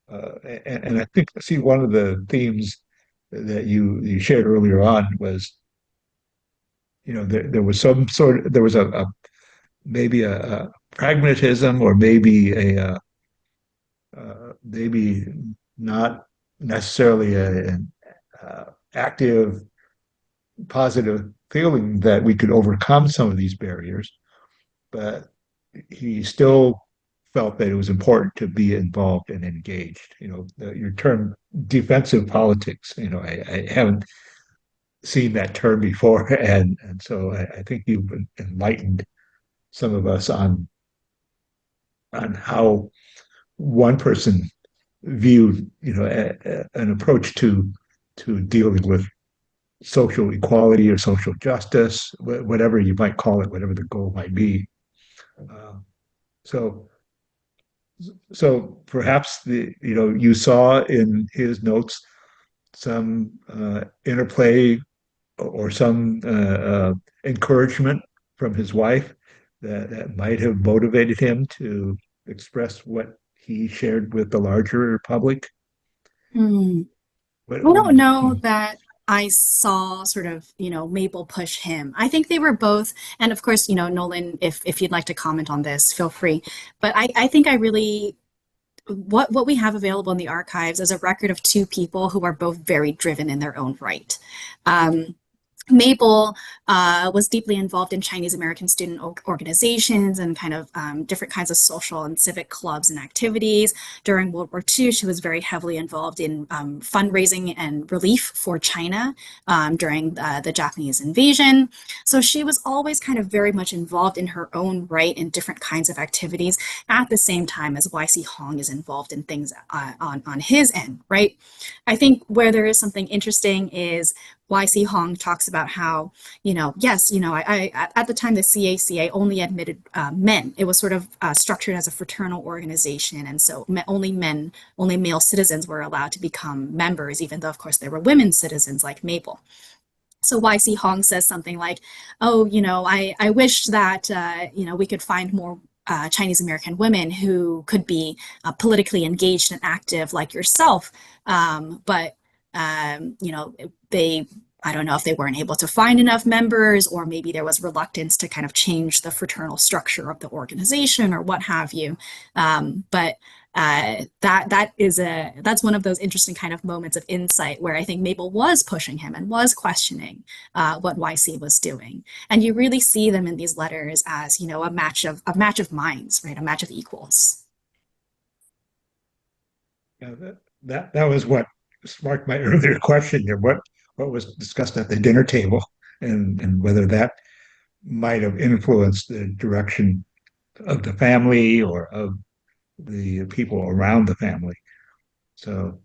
and I think one of the themes that you shared earlier on was, there was maybe a pragmatism, or maybe maybe not necessarily an active positive feeling that we could overcome some of these barriers, but he still felt that it was important to be involved and engaged. Your term defensive politics, I haven't seen that term before. And so I think you've enlightened some of us on how one person viewed, an approach to dealing with social equality or social justice, whatever you might call it, whatever the goal might be. Uh, so, so perhaps you saw in his notes some interplay or some encouragement from his wife that might have motivated him to express what he shared with the larger public. Hmm. I What don't did you know see? that I saw sort of, Mabel push him. I think they were both, and of course, Nolan, if you'd like to comment on this, feel free. But I think I really what we have available in the archives is a record of two people who are both very driven in their own right. Um, Mabel was deeply involved in Chinese American student organizations and kind of different kinds of social and civic clubs and activities. During World War II, she was very heavily involved in fundraising and relief for China during the Japanese invasion. So she was always kind of very much involved in her own right in different kinds of activities at the same time as Y.C. Hong is involved in things on his end, right? I think where there is something interesting is Y.C. Hong talks about how, yes, I at the time the C.A.C.A. only admitted men. It was sort of structured as a fraternal organization, and so only men, only male citizens were allowed to become members, even though, of course, there were women citizens like Mabel. So Y.C. Hong says something like, "Oh, I wish that we could find more Chinese American women who could be politically engaged and active like yourself, but they." I don't know if they weren't able to find enough members, or maybe there was reluctance to kind of change the fraternal structure of the organization, or what have you. But that's one of those interesting kind of moments of insight where I think Mabel was pushing him and was questioning what YC was doing, and you really see them in these letters as a match of minds, right? A match of equals. Yeah, that was what sparked my earlier question here. What was discussed at the dinner table, and whether that might have influenced the direction of the family or of the people around the family. So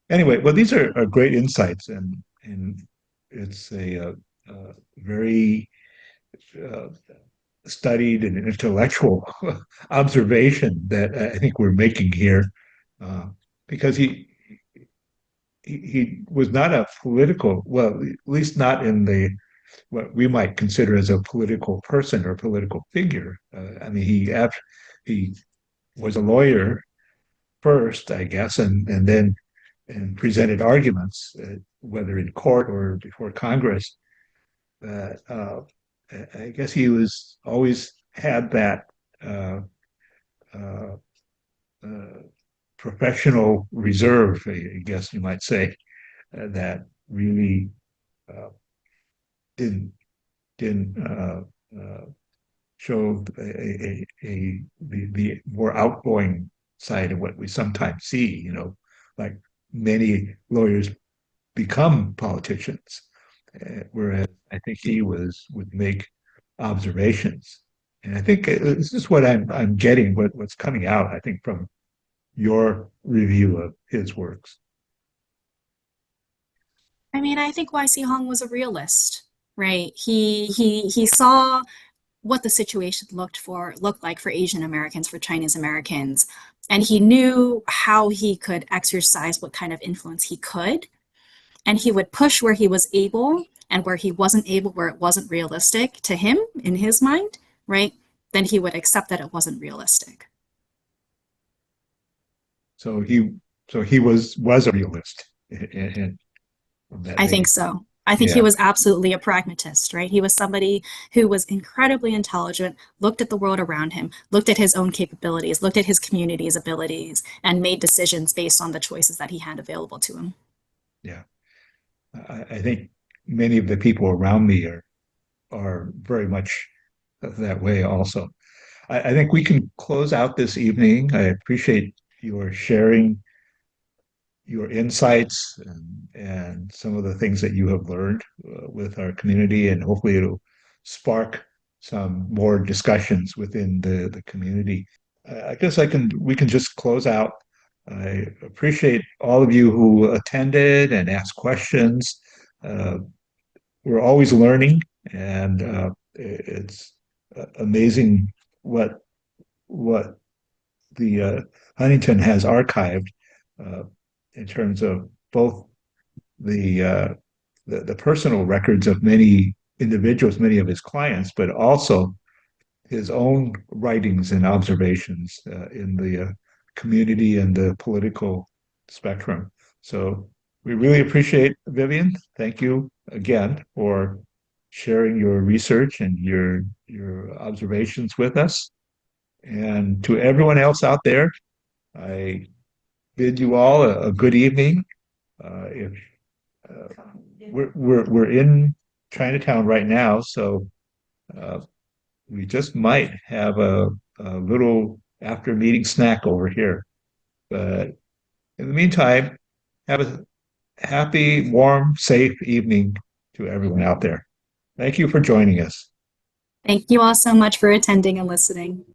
anyway, well, these are great insights, and it's a very uh, studied and intellectual observation that I think we're making here, uh, because he was not a political, well, at least not in the what we might consider as a political person or political figure. I mean, he was a lawyer first, I guess, and then and presented arguments, whether in court or before Congress. I guess he was always had that uh, uh, uh, professional reserve, I guess you might say, that really uh, didn't didn't show the more outgoing side of what we sometimes see. Like many lawyers become politicians, whereas I think he would make observations, and I think this is what I'm getting, what's coming out, I think, from your review of his works. I mean, I think YC Hong was a realist, right? He saw what the situation looked like for Asian Americans, for Chinese Americans, and he knew how he could exercise what kind of influence he could, and he would push where he was able, and where he wasn't able, where it wasn't realistic to him in his mind, right? Then he would accept that it wasn't realistic. So he was a realist, and that I think maybe, so. I think he yeah, was absolutely a pragmatist, right? He was somebody who was incredibly intelligent, looked at the world around him, looked at his own capabilities, looked at his community's abilities, and made decisions based on the choices that he had available to him. yeah. I think many of the people around me are very much that way also. I think we can close out this evening. I appreciate your sharing your insights and some of the things that you have learned with our community, and hopefully it'll spark some more discussions within the community. I guess we can just close out. I appreciate all of you who attended and asked questions. Uh, we're always learning, and it's amazing what the Huntington has archived uh, in terms of both the personal records of many individuals, many of his clients, but also his own writings and observations in the community and the political spectrum. So we really appreciate Vivian. Thank you again for sharing your research and your observations with us. And to everyone else out there, I bid you all a good evening. If we're in Chinatown right now, so uh, we just might have a little after meeting snack over here. But in the meantime, have a happy, warm, safe evening to everyone out there. Thank you for joining us. Thank you all so much for attending and listening.